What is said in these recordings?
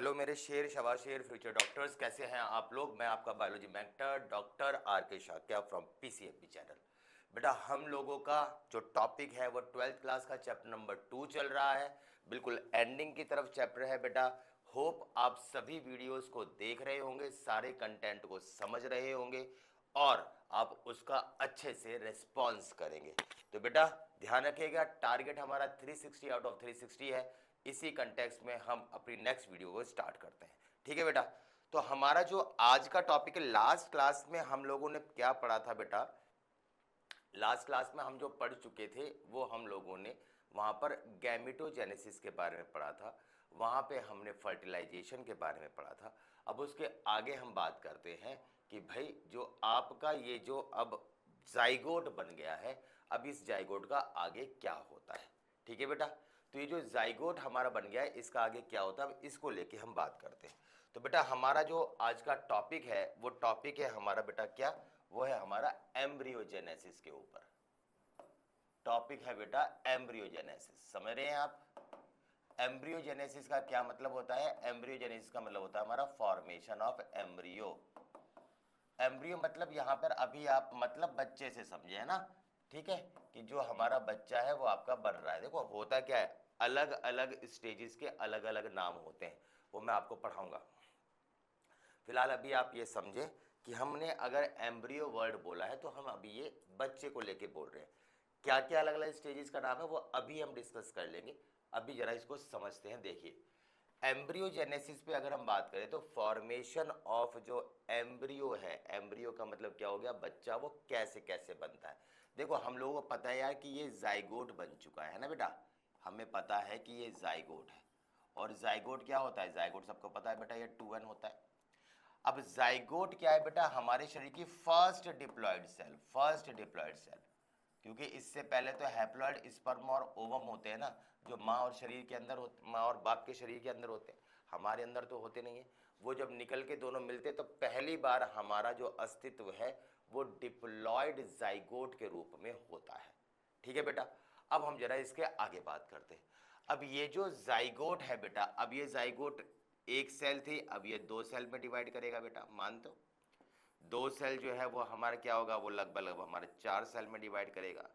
Hello मेरे शेर शबाशेर future doctors, कैसे हैं आप लोग। मैं आपका बायोलॉजी मेंटर डॉक्टर आर के शाक्या फ्रॉम पीसीएमबी चैनल। बेटा हम लोगों का जो टॉपिक है वो 12th क्लास का चैप्टर नंबर 2 चल रहा है। बिल्कुल एंडिंग की तरफ चैप्टर है बेटा। होप आप सभी वीडियोस को देख रहे होंगे, सारे कंटेंट को समझ रहे होंगे और आप उसका अच्छे से रिस्पॉन्स करेंगे। तो बेटा ध्यान रखिएगा, टारगेट हमारा 360 आउट ऑफ 360 है। इसी कंटेक्स्ट में हम अपनी नेक्स्ट वीडियो को स्टार्ट करते हैं। ठीक है बेटा। तो हमारा जो आज का टॉपिक है, लास्ट क्लास में हम लोगों ने क्या पढ़ा था बेटा। लास्ट क्लास में हम जो पढ़ चुके थे वो हम लोगों ने वहाँ पर गैमेटोजेनेसिस के बारे में पढ़ा था, वहाँ पे हमने फर्टिलाइजेशन के बारे में पढ़ा था। अब उसके आगे हम बात करते हैं कि भाई जो आपका ये जो अब जाइगोट बन गया है, अब इस जाइगोट का आगे क्या होता है। ठीक है बेटा। तो ये जो जाइगोट हमारा बन गया है, इसका आगे क्या होता है, अब इसको लेके हम बात करते हैं। तो बेटा हमारा जो आज का टॉपिक है वो टॉपिक है हमारा बेटा क्या, वो है हमारा एम्ब्रियोजेनेसिस के ऊपर। टॉपिक है बेटा एम्ब्रियोजेनेसिस। समझ रहे हैं आप। एम्ब्रियोजेनेसिस का क्या मतलब होता है। एम्ब्रियोजेनेसिस का मतलब होता है हमारा फॉर्मेशन ऑफ एम्ब्रियो। एम्ब्रियो मतलब यहां पर अभी आप मतलब बच्चे से समझे है ना। ठीक है कि जो हमारा बच्चा है वो आपका बन रहा है। देखो होता क्या है, अलग अलग स्टेजेस के अलग अलग नाम होते हैं, वो मैं आपको पढ़ाऊंगा। फिलहाल अभी आप ये समझे कि हमने अगर एम्ब्रियो वर्ड बोला है तो हम अभी ये बच्चे को लेके बोल रहे हैं। क्या क्या अलग अलग स्टेजेस का नाम है वो अभी हम डिस्कस कर लेंगे। अभी जरा इसको समझते हैं। देखिए एम्ब्रियोजेनेसिस पे अगर हम बात करें तो फॉर्मेशन ऑफ जो एम्ब्रियो है, एम्ब्रियो का मतलब क्या हो गया, बच्चा, वो कैसे कैसे बनता है। देखो हम लोगों को पता है यार कि ये जाइगोट बन चुका है ना बेटा। हमें पता है कि ये जाइगोट है। और जाइगोट क्या होता है, जाइगोट सबको पता है बेटा, ये 2n होता है। अब जाइगोट क्या है बेटा, हमारे शरीर की first diploid cell, first diploid cell. क्योंकि इससे पहले तो हैप्लॉयड स्पर्म और ओवम होते हैं ना, जो माँ और शरीर के अंदर होते, माँ और बाप के शरीर के अंदर होते हैं, हमारे अंदर तो होते नहीं है। वो जब निकल के दोनों मिलते तो पहली बार हमारा जो अस्तित्व है वो डिप्लॉयड जाइगोट के रूप में होता है। ठीक है बेटा। अब हम जरा इसके आगे बात करते हैं। अब ये जो जाइगोट है बेटा, अब ये जाइगोट एक सेल थी, अब ये 2 सेल में डिवाइड करेगा बेटा। मान दो 2 सेल जो है वो हमारा क्या होगा, वो लगभग हमारे 4 सेल में डिवाइड करेगा।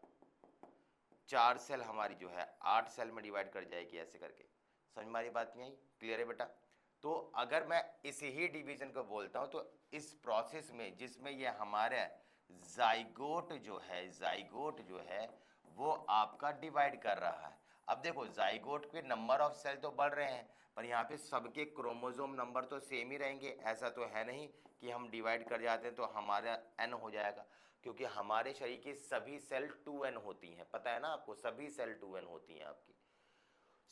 4 सेल हमारी जो है 8 सेल में डिवाइड कर जाएगी, ऐसे करके। समझ में हमारी बात नहीं आई, क्लियर है बेटा। तो अगर मैं इसी ही डिवीजन को बोलता हूं तो इस प्रोसेस में जिसमें ये हमारे जाइगोट जो है, जाइगोट जो है वो आपका डिवाइड कर रहा है। अब देखो जाइगोट के नंबर ऑफ सेल तो बढ़ रहे हैं, पर यहाँ पे सबके क्रोमोसोम नंबर तो सेम ही रहेंगे। ऐसा तो है नहीं कि हम डिवाइड कर जाते हैं तो हमारा n हो जाएगा, क्योंकि हमारे शरीर की सभी सेल 2n होती हैं, पता है ना आपको, सभी सेल 2n होती हैं आपकी।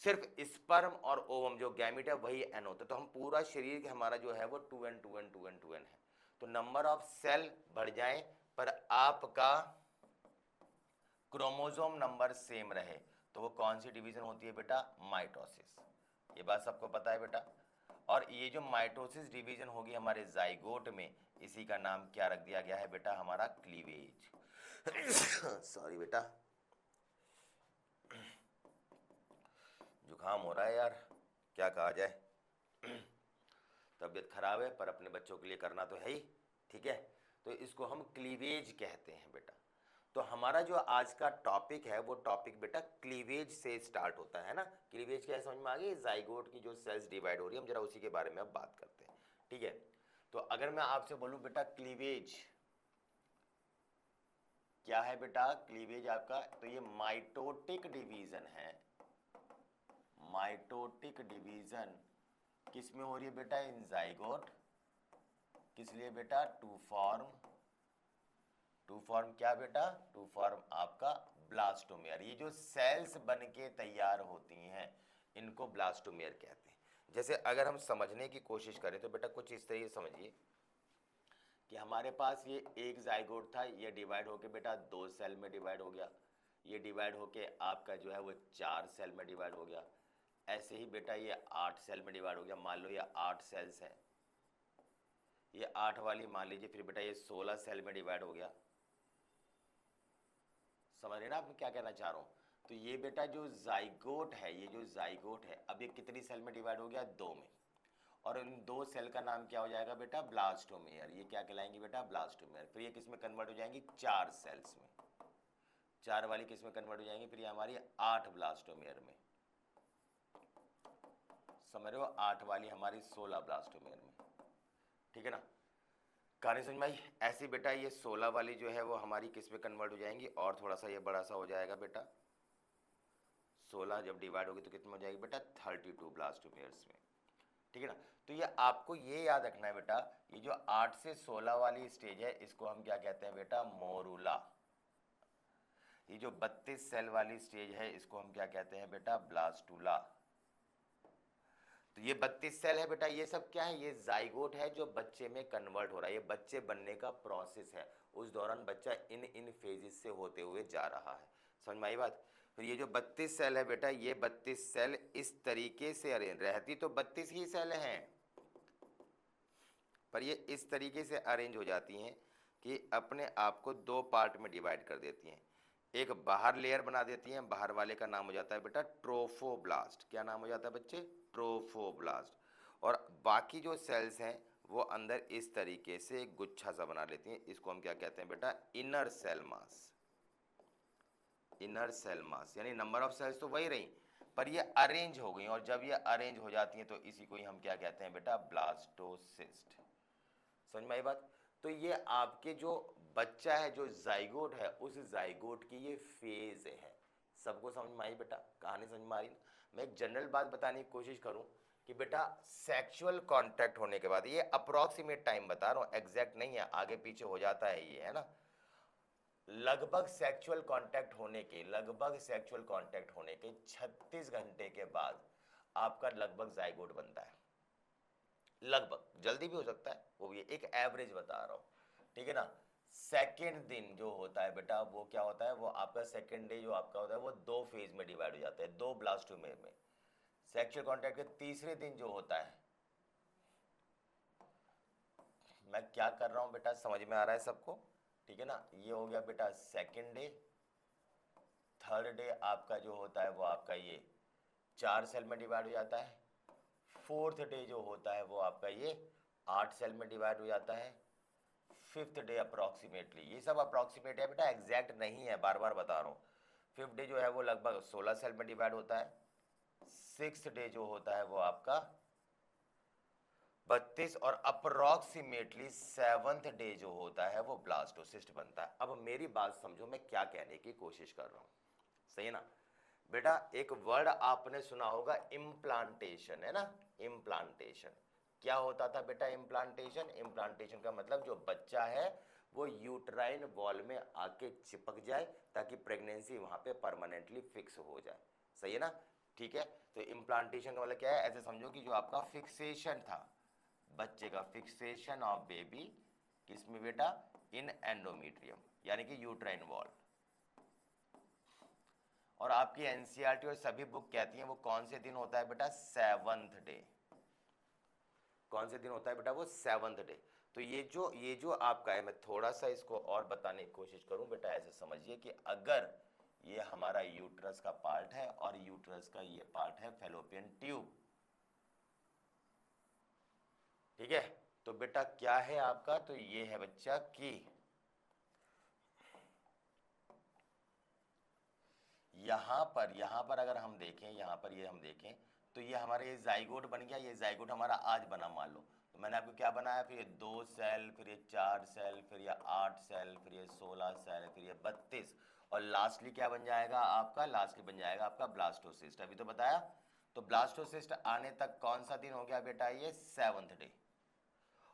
सिर्फ स्पर्म और ओवम जो गैमिट है वही n होता है। तो हम पूरा शरीर हमारा जो है वो 2n 2n 2n 2n है। तो नंबर ऑफ सेल बढ़ जाए पर आपका क्रोमोसोम नंबर सेम रहे तो वो कौन सी डिवीजन होती है बेटा, माइटोसिस। ये बात सबको पता है बेटा। और ये जो माइटोसिस डिवीजन होगी हमारे जाइगोट में, इसी का नाम क्या रख दिया गया है बेटा, हमारा क्लीवेज। सॉरी बेटा, जुकाम हो रहा है यार, क्या कहा जाए। तबीयत खराब है पर अपने बच्चों के लिए करना तो है ही। ठीक है, तो इसको हम क्लीवेज कहते हैं बेटा। तो हमारा जो आज का टॉपिक है वो टॉपिक बेटा क्लीवेज से स्टार्ट होता है ना। क्लीवेज क्या है समझ में आ गई, जाइगोट की जो सेल्स डिवाइड हो रही है, हम जरा उसी के बारे में अब बात करते हैं। ठीक है, तो अगर मैं आपसे बोलूं बेटा क्लीवेज क्या है बेटा, क्लीवेज आपका, तो ये माइटोटिक डिवीजन है। माइटोटिक डिवीजन किस में हो रही है बेटा, इन जाइगोट। किस लिए बेटा, टू फॉर्म, टू फॉर्म क्या बेटा, टू फॉर्म आपका ब्लास्टोमेयर। ये जो सेल्स बन के तैयार होती हैं इनको ब्लास्टोमेयर कहते हैं। जैसे अगर हम समझने की कोशिश करें तो बेटा कुछ इस तरह समझिए कि हमारे पास ये एक जाइगोट था, ये डिवाइड होके बेटा 2 सेल में डिवाइड हो गया। ये डिवाइड होके आपका जो है वो 4 सेल में डिवाइड हो गया। ऐसे ही बेटा ये 8 सेल में डिवाइड हो गया। मान लो ये 8 सेल्स है, ये 8 वाली मान लीजिए, फिर बेटा ये 16 सेल में डिवाइड हो गया। समझ रहे ना आप मैं क्या कहना चाह रहा हूँ। तो ये बेटा जो जाइगोट है, ये जो जाइगोट है अब ये कितनी सेल में डिवाइड हो गया, 2 में। और इन 2 सेल का नाम क्या हो जाएगा बेटा, ब्लास्टोमेयर। ये क्या कहलाएंगे बेटा, ब्लास्टोमेयर। फिर ये किस में कन्वर्ट हो जाएंगी, 4 सेल्स में। 4 वाली किस में कन्वर्ट हो जाएंगी, फिर ये हमारी 8 ब्लास्टोमेयर में, समझ रहे हो, 8 वाली हमारी 16 ब्लास्टोमेयर में, ठीक है ना। कहानी समझ में आई। ऐसी बेटा ये 16 वाली जो है वो हमारी किस में कन्वर्ट हो जाएंगी, और थोड़ा सा ये बड़ा सा हो जाएगा बेटा, 16 जब डिवाइड होगी तो कितने में हो जाएगी बेटा, 32 ब्लास्टोमेयर्स में, ठीक है ना। तो ये आपको ये याद रखना है बेटा, ये जो 8 से 16 वाली स्टेज है इसको हम क्या कहते हैं बेटा, मोरूला। ये जो 32 सेल वाली स्टेज है इसको हम क्या कहते हैं बेटा, ब्लास्टूला। तो ये 32 सेल है बेटा, ये सब क्या है, ये जाइगोट है जो बच्चे में कन्वर्ट हो रहा है, ये बच्चे बनने का प्रोसेस है। उस दौरान बच्चा इन फेजेस से होते हुए जा रहा है, समझ में आई बात। फिर ये जो 32 सेल है बेटा, ये 32 सेल इस तरीके से अरेंज, रहती तो 32 ही सेल हैं, पर ये इस तरीके से अरेंज हो जाती हैं कि अपने आप को 2 पार्ट में डिवाइड कर देती हैं। एक बाहर लेयर बना देती हैं, बाहर वाले का नाम हो जाता है बेटा ट्रोफोब्लास्ट। क्या नाम हो जाता है बच्चे, ट्रोफोब्लास्ट। और बाकी जो सेल्स हैं वो अंदर इस तरीके से एक गुच्छा सा बना लेती हैं, इसको हम क्या कहते हैं बेटा, inner cell mass. Inner cell mass यानी नंबर ऑफ सेल्स तो वही रही, पर ये अरेंज हो गई, और जब ये अरेंज हो जाती हैं तो इसी को ही हम क्या कहते हैं बेटा, ब्लास्टोसिस्ट। समझ में आई बात। तो ये आपके जो बच्चा है, जो जाइगोट है, उस जाइगोट की ये फेज है। सबको समझ में आई बेटा, कहानी समझ में आ रही ना। मैं एक जनरल बात बताने की कोशिश करूं कि बेटा सेक्सुअल कांटेक्ट होने के बाद, ये अप्रोक्सीमेट टाइम बता रहा हूं, एग्जैक्ट नहीं है, आगे पीछे हो जाता है ये, है ना। लगभग सेक्सुअल कांटेक्ट होने के 36 घंटे के बाद आपका लगभग जाइगोट बनता है। लगभग, जल्दी भी हो सकता है, वो भी एक एवरेज बता रहा हूं, ठीक है ना। सेकेंड दिन जो होता है बेटा वो क्या होता है, वो आपका सेकेंड डे जो आपका होता है वो 2 फेज में डिवाइड हो जाता है, 2 ब्लास्टोमेयर में। सेक्सुअल कांटेक्ट के तीसरे दिन जो होता है, मैं क्या कर रहा हूं बेटा, समझ में आ रहा है सबको, ठीक है ना। ये हो गया बेटा सेकेंड डे। थर्ड डे आपका जो होता है वो आपका ये 4 सेल में डिवाइड हो जाता है। फोर्थ डे जो होता है वो आपका ये 8 सेल में डिवाइड हो जाता है। फिफ्थ डे अप्रॉक्सीमेटली, ये सब अप्रॉक्सीमेट है बेटा, एग्जैक्ट नहीं है, बार बार बता रहा हूँ। फिफ्थ डे जो है वो लगभग 16 सेल में डिवाइड होता है। सिक्स्थ डे जो होता है वो आपका 32, और अप्रोक्सीमेटली सेवंथ डे जो होता है वो ब्लास्टोसिस्ट बनता है। अब मेरी बात समझो, मैं क्या कहने की कोशिश कर रहा हूँ, सही है ना बेटा। एक वर्ड आपने सुना होगा, इम्प्लांटेशन, है ना। इम्प्लांटेशन क्या होता था बेटा, इम्प्लांटेशन। इम्प्लांटेशन का मतलब जो बच्चा है वो यूट्राइन वॉल में आके चिपक जाए ताकि प्रेगनेंसी वहां पे परमानेंटली फिक्स हो जाए, सही है ना, ठीक है। तो इम्प्लांटेशन का मतलब क्या है, ऐसे समझो कि जो आपका फिक्सेशन था, बच्चे का फिक्सेशन ऑफ बेबी किसमें बेटा, इन एंडोमेट्रियम यानी कि यूट्राइन वॉल। और आपकी एनसीईआरटी और सभी बुक कहती हैं वो कौन से दिन होता है बेटा, सेवंथ डे। कौन से दिन होता है बेटा, वो सेवंथ डे। तो ये जो आपका है, मैं थोड़ा सा इसको और बताने की कोशिश करूं बेटा, ऐसे समझिए कि अगर ये हमारा यूट्रस का पार्ट है और यूट्रस का ये पार्ट है फैलोपियन ट्यूब, ठीक है। तो बेटा क्या है आपका, तो ये है बच्चा की यहां पर अगर हम देखें, यहां पर ये हम देखें तो ये हमारे ये जाइगोट बन गया। ये जाइगोट हमारा आज बना, मान लो। तो मैंने आपको क्या बनाया, फिर ये 2 सेल, फिर ये 4 सेल, फिर ये 8 सेल, फिर ये 16 सेल, फिर ये 32, और लास्टली क्या बन जाएगा आपका, लास्टली बन जाएगा आपका ब्लास्टोसिस्ट। अभी तो बताया। तो ब्लास्टोसिस्ट आने तक कौन सा दिन हो गया बेटा, ये सेवंथ डे।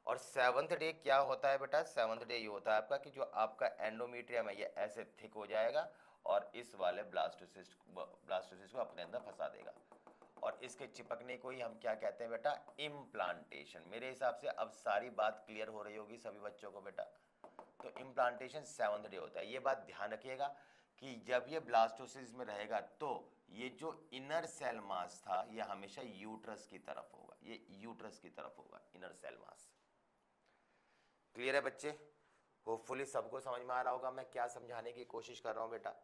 और सेवंथ डे क्या होता है बेटा, सेवंथ डे ये होता है आपका कि जो आपका एंडोमेट्रियम है ये ऐसे थिक हो जाएगा और इस वाले ब्लास्टोसिस्ट को अपने अंदर फंसा देगा, और इसके चिपकने को ही हम क्या कहते हैं बेटा, इम्प्लांटेशन। मेरे हिसाब से अब सारी बात क्लियर हो रही होगी सभी बच्चों को बेटा। तो इम्प्लांटेशन सेवंथ डे होता है। ये बात ध्यान रखिएगा कि जब ये ब्लास्टोसिस में रहेगा तो ये जो इनर सेल मास था ये हमेशा यूट्रस की तरफ होगा, ये यूट्रस की तरफ होगा इनर सेल मास। क्लियर है बच्चे, होपफुली सबको समझ में आ रहा होगा मैं क्या समझाने की कोशिश कर रहा हूँ बेटा,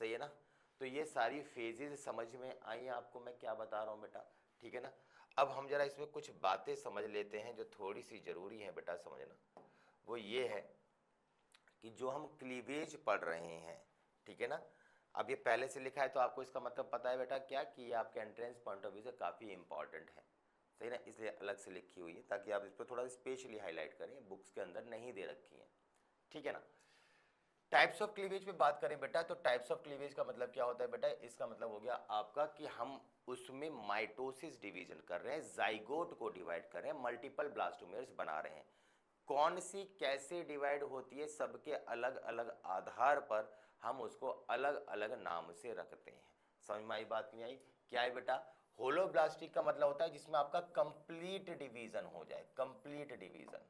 सही है ना। तो ये सारी फेजेस समझ में आई आपको, मैं क्या बता रहा हूँ बेटा, ठीक है ना। अब हम जरा इसमें कुछ बातें समझ लेते हैं जो थोड़ी सी जरूरी है बेटा समझना। वो ये है कि जो हम क्लीवेज पढ़ रहे हैं, ठीक है ना, अब ये पहले से लिखा है तो आपको इसका मतलब पता है बेटा क्या, कि ये आपके एंट्रेंस पॉइंट ऑफ व्यू से काफ़ी इंपॉर्टेंट है, सही ना, इसलिए अलग से लिखी हुई है ताकि आप इस पर थोड़ा स्पेशली हाईलाइट करें, बुक्स के अंदर नहीं दे रखी है, ठीक है ना। टाइप्स ऑफ क्लीवेज पे बात करें बेटा, तो टाइप्स ऑफ क्लीवेज का मतलब क्या होता है बेटा, इसका मतलब हो गया आपका कि हम उसमें माइटोसिस डिवीजन कर रहे हैं, जाइगोट को डिवाइड कर रहे हैं, मल्टीपल ब्लास्टोमेर्स बना रहे हैं। कौन सी कैसे डिवाइड होती है, सबके अलग अलग आधार पर हम उसको अलग अलग नाम से रखते हैं। समझ में आई बात, नहीं आई? क्या है बेटा, होलोब्लास्टिक का मतलब होता है जिसमें आपका कंप्लीट डिवीजन हो जाए, कंप्लीट डिवीजन।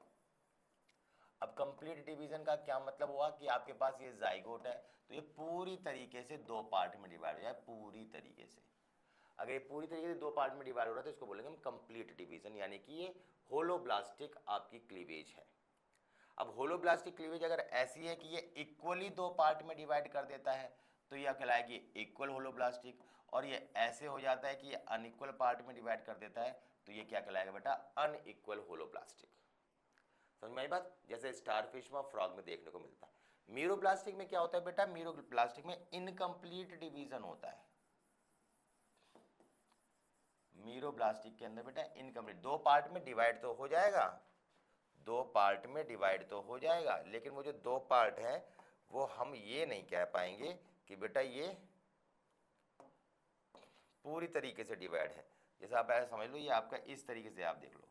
अब कंप्लीट डिवीजन का क्या मतलब हुआ कि आपके पास ये जाइगोट है तो ये पूरी तरीके से दो पार्ट में डिवाइड हो जाए, पूरी तरीके से। अगर ये पूरी तरीके से दो पार्ट में डिवाइड हो रहा है तो इसको बोलेंगे हम कंप्लीट डिवीजन, यानी कि ये होलोब्लास्टिक आपकी क्लीवेज है। अब होलोब्लास्टिक क्लीवेज अगर ऐसी है कि ये इक्वली दो पार्ट में डिवाइड कर देता है तो यह कहलाएगी इक्वल होलोब्लास्टिक, और ये ऐसे हो जाता है कि ये अनइक्वल पार्ट में डिवाइड कर देता है तो ये क्या कहलाएगा बेटा, अनइक्वल होलोब्लास्टिक। समझ में आई बात? जैसे स्टारफिश में, फ्रॉग में देखने को मिलता है। मीरोब्लास्टिक में क्या होता है बेटा, मीरोब्लास्टिक में इनकम्प्लीट डिवीजन होता है। मीरोब्लास्टिक के अंदर बेटा इनकम्प्लीट, दो पार्ट में डिवाइड तो हो जाएगा, दो पार्ट में डिवाइड तो हो जाएगा, लेकिन वो जो दो पार्ट है वो हम ये नहीं कह पाएंगे कि बेटा ये पूरी तरीके से डिवाइड है। जैसे आप ऐसा समझ लो, ये आपका इस तरीके से आप देख लो,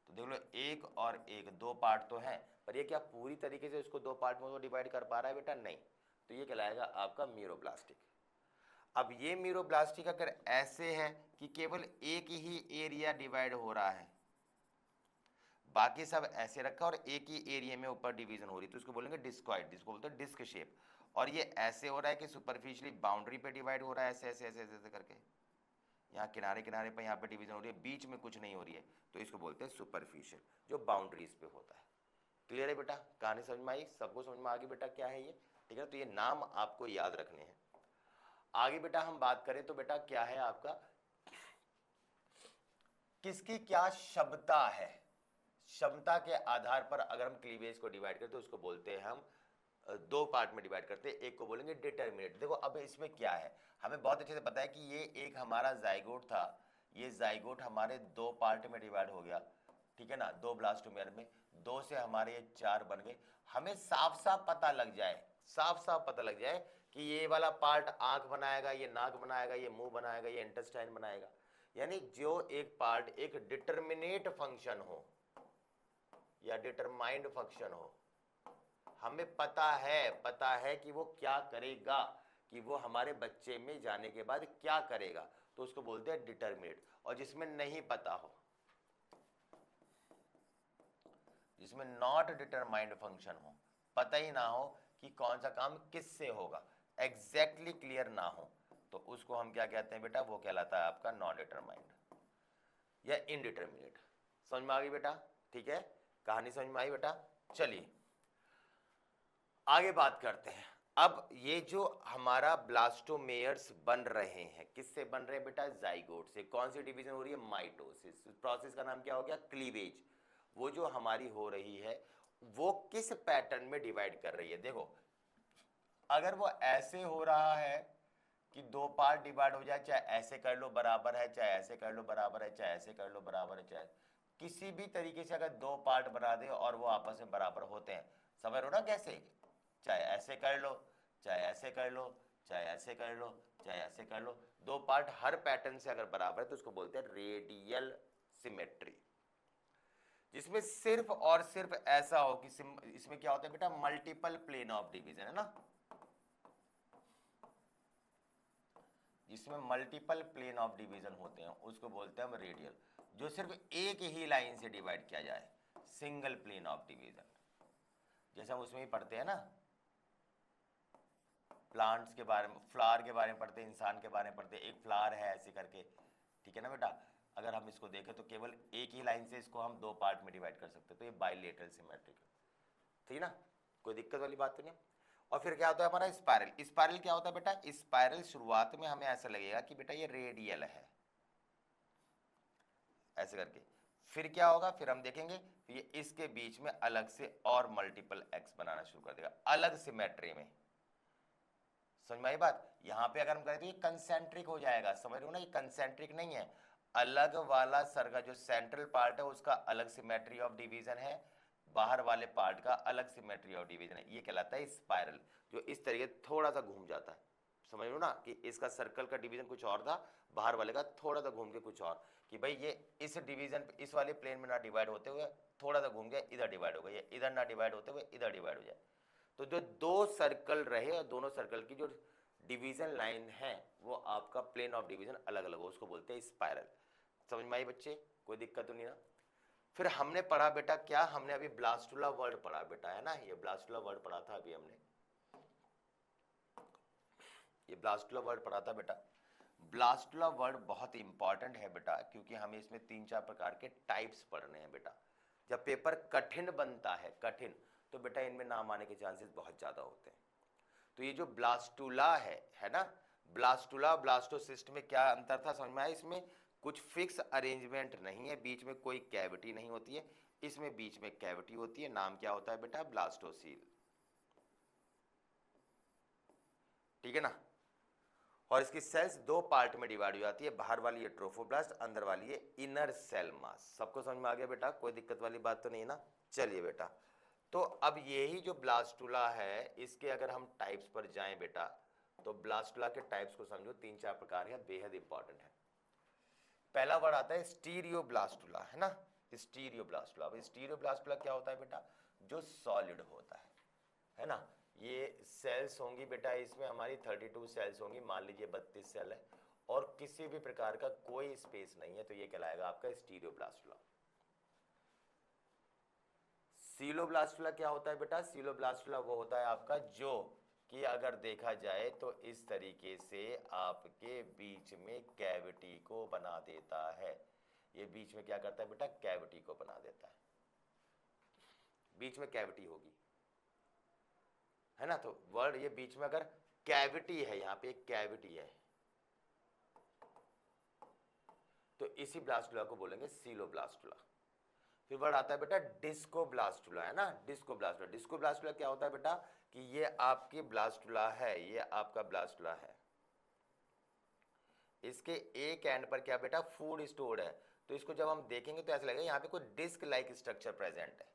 तो देख लो एक और एक, दो पार्ट तो हैं पर ये क्या पूरी तरीके से उसको दो पार्ट में वो डिवाइड कर पा रहा है बेटा, नहीं। तो ये कहलाएगा आपका मीरोब्लास्टिक। अब ये मीरोब्लास्टिक अगर ऐसे है कि केवल एक ही एरिया डिवाइड हो रहा है, बाकी सब ऐसे रखा और एक ही एरिया में ऊपर डिवीजन हो रही, तो इसको बोलेंगे डिस्कॉइड, जिसको बोलते हैं डिस्क शेप। और ये ऐसे हो रहा है कि सुपरफिशियली बाउंड्री पे डिवाइड हो रहा है, ऐसे ऐसे ऐसे ऐसे करके, यहाँ किनारे किनारे पे यहाँ पे डिवीजन हो रही है, बीच में कुछ नहीं हो रही है, तो इसको बोलते हैं सुपरफिशियल, जो बाउंड्रीज पे होता है। क्लियर है बेटा, कहानी समझ में आई? सबको समझ में आ गई बेटा क्या है ये, ठीक है? तो ये नाम आपको याद रखने हैं। आगे बेटा हम बात करें तो बेटा क्या है आपका, किसकी क्या क्षमता है, क्षमता के आधार पर अगर हम क्लीवेज को डिवाइड करते तो उसको बोलते हैं हम, दो पार्ट में डिवाइड करते हैं, एक को बोलेंगे डिटरमिनेट। देखो अब इसमें क्या है, हमें बहुत अच्छे से पता है कि ये एक हमारा जाइगोट था, ये जाइगोट हमारे दो पार्ट में डिवाइड हो गया, ठीक है ना, दो ब्लास्टोमेर में, दो से हमारे ये चार बन गए। हमें साफ साफ पता लग जाए, साफ साफ पता लग जाए कि ये वाला पार्ट आंख बनाएगा, ये नाक बनाएगा, ये मुंह बनाएगा, ये इंटेस्टाइन बनाएगा, यानी जो एक पार्ट एक डिटरमिनेट फंक्शन हो या डिटरमाइंड फंक्शन हो, हमें पता है कि वो क्या करेगा, कि वो हमारे बच्चे में जाने के बाद क्या करेगा, तो उसको बोलते हैं डिटरमिनेट। और जिसमें नहीं पता हो, जिसमें नॉट डिटरमाइंड फंक्शन हो, पता ही ना हो कि कौन सा काम किससे होगा, एग्जैक्टली क्लियर ना हो, तो उसको हम क्या कहते हैं बेटा, वो कहलाता है आपका नॉन डिटरमाइंड या इनडिटरमिनेट। समझ में आ गई बेटा? ठीक है, कहानी समझ में आई बेटा? चलिए आगे बात करते हैं। अब ये जो हमारा ब्लास्टोमेयर्स बन रहे हैं, किससे बन रहे हैं बेटा, जाइगोट से। कौन सी डिवीजन हो रही है, माइटोसिस। प्रोसेस का नाम क्या हो गया, क्लीवेज। वो जो हमारी हो रही है वो किस पैटर्न में डिवाइड कर रही है, देखो अगर वो ऐसे हो रहा है कि दो पार्ट डिवाइड हो जाए, चाहे ऐसे कर लो बराबर है, चाहे ऐसे कर लो बराबर है, चाहे ऐसे कर लो बराबर है, चाहे किसी भी तरीके से अगर दो पार्ट बना दे और वो आपस में बराबर होते हैं, समझ रहे हो ना कैसे, चाहे ऐसे कर लो, चाहे ऐसे कर लो, चाहे ऐसे कर लो, चाहे ऐसे कर लो, दो पार्ट हर पैटर्न से अगर बराबर है तो उसको बोलते हैं रेडियल सिमेट्री। जिसमें सिर्फ और सिर्फ ऐसा हो कि इसमें क्या होता है बेटा, मल्टीपल प्लेन ऑफ डिवीजन, है ना, जिसमें मल्टीपल प्लेन ऑफ डिवीजन होते हैं उसको बोलते हैं हम रेडियल। जो सिर्फ एक ही लाइन से डिवाइड किया जाए, सिंगल प्लेन ऑफ डिवीजन। जैसे हम उसमें ही पढ़ते हैं ना, प्लांट्स के बारे में, फ्लावर के बारे में पढ़ते हैं, इंसान के बारे में पढ़ते हैं, एक फ्लावर है ऐसे करके, ठीक है ना बेटा। अगर हम इसको देखें तो केवल एक ही लाइन से इसको हम दो पार्ट में डिवाइड कर सकते हैं, तो ये बाइलेटरल सिमेट्रिक, ठीक ना, कोई दिक्कत वाली बात तो नहीं। और फिर क्या होता है हमारा स्पाइरल। स्पाइरल क्या होता है बेटा, स्पाइरल शुरुआत में हमें ऐसा लगेगा कि बेटा ये रेडियल है, ऐसे करके। फिर क्या होगा, फिर हम देखेंगे ये इसके बीच में अलग से और मल्टीपल एक्स बनाना शुरू कर देगा अलग सिमेट्री में। समझ में आई बात? यहां पे अगर हम करें तो ये कंसेंट्रिक हो जाएगा, समझ रहे हो ना, ये कंसेंट्रिक नहीं है। अलग वाला सर्कल जो सेंट्रल पार्ट है उसका अलग सिमेट्री ऑफ डिवीजन है, बाहर वाले पार्ट का अलग सिमेट्री ऑफ डिवीजन है। ये कहलाता है स्पाइरल, जो इस तरीके थोड़ा सा घूम जाता है। समझ लो ना कि इसका सर्कल का डिवीजन कुछ और था, बाहर वाले का थोड़ा सा घूम के कुछ और, कि भाई ये इस डिवीजन इस वाले प्लेन में ना डिवाइड होते हुए थोड़ा सा घूम गया इधर डिवाइड हो गया, इधर ना डिवाइड होते हुए इधर डिवाइड हो जाए। तो जो दो सर्कल रहे और दोनों सर्कल की जो डिवीजन लाइन है वो आपका प्लेन ऑफ डिवीजन अलग अलग हो, उसको बोलते हैं स्पाइरल। समझ में आई बच्चे? कोई दिक्कत तो नहीं ना? फिर हमने पढ़ा बेटा क्या, हमने अभी ब्लास्टुला वर्ड पढ़ा बेटा, है ना, ये ब्लास्टुला वर्ड पढ़ा था अभी हमने, ये ब्लास्टुला वर्ड पढ़ा था बेटा। ब्लास्टुला वर्ड बहुत इंपॉर्टेंट है बेटा, क्योंकि हमें इसमें 3-4 प्रकार के टाइप्स पढ़ने हैं बेटा। जब पेपर कठिन बनता है, कठिन, तो बेटा इनमें नाम आने के चांसेस बहुत ज्यादा होते हैं। तो ये जो ब्लास्टुला है ना, ब्लास्टुला ब्लास्टोसिस्ट में क्या अंतर था समझ में आया? इसमें कुछ फिक्स अरेंजमेंट नहीं है, बीच में कोई कैविटी नहीं होती है, इसमें बीच में कैविटी होती है। नाम क्या होता है बेटा? ब्लास्टोसील। ठीक है ना? और इसकी सेल्स दो पार्ट में डिवाइड हो जाती है, बाहर वाली है ट्रोफोब्लास्ट, अंदर वाली है इनर सेल मास। सबको समझ में आ गया बेटा? कोई दिक्कत वाली बात तो नहीं ना? चलिए बेटा, तो अब यही जो ब्लास्टुला है इसके अगर हम टाइप्स पर जाएं बेटा, तो ब्लास्टुला के टाइप्स को समझो, 3-4 प्रकार है, बेहद इंपॉर्टेंट है। पहला वर्ड आता है स्टीरियोब्लास्टुला, है ना, स्टीरियोब्लास्टुला। अब स्टीरियोब्लास्टुला क्या होता है बेटा? जो सॉलिड होता है ना। ये सेल्स होंगी बेटा, इसमें हमारी 32 सेल्स होंगी, मान लीजिए 32 सेल है, और किसी भी प्रकार का कोई स्पेस नहीं है, तो ये कहलाएगा आपका स्टीरियोब्लास्टुला। सीलोब्लास्टुला क्या होता है बेटा? सीलोब्लास्टुला वो होता है आपका जो कि अगर देखा जाए तो इस तरीके से आपके बीच में कैविटी को बना देता है। ये बीच में क्या करता है बेटा? कैविटी को बना देता है, बीच में कैविटी होगी, है ना। तो वर्ड ये बीच में अगर कैविटी है, यहां पे एक कैविटी है, तो इसी ब्लास्टुला को बोलेंगे सीलोब्लास्टुला। फिर वर्ड आता है बेटा डिस्कोब्लास्टुला, है ना, डिस्कोब्लास्टुला। डिस्कोब्लास्टुला क्या होता है बेटा? कि ये आपकी ब्लास्टुला है, ये आपका ब्लास्टुला है, इसके एक एंड पर क्या बेटा? फूड स्टोर्ड है। तो इसको जब हम देखेंगे तो ऐसा लगेगा यहाँ पे कोई डिस्क लाइक स्ट्रक्चर प्रेजेंट है।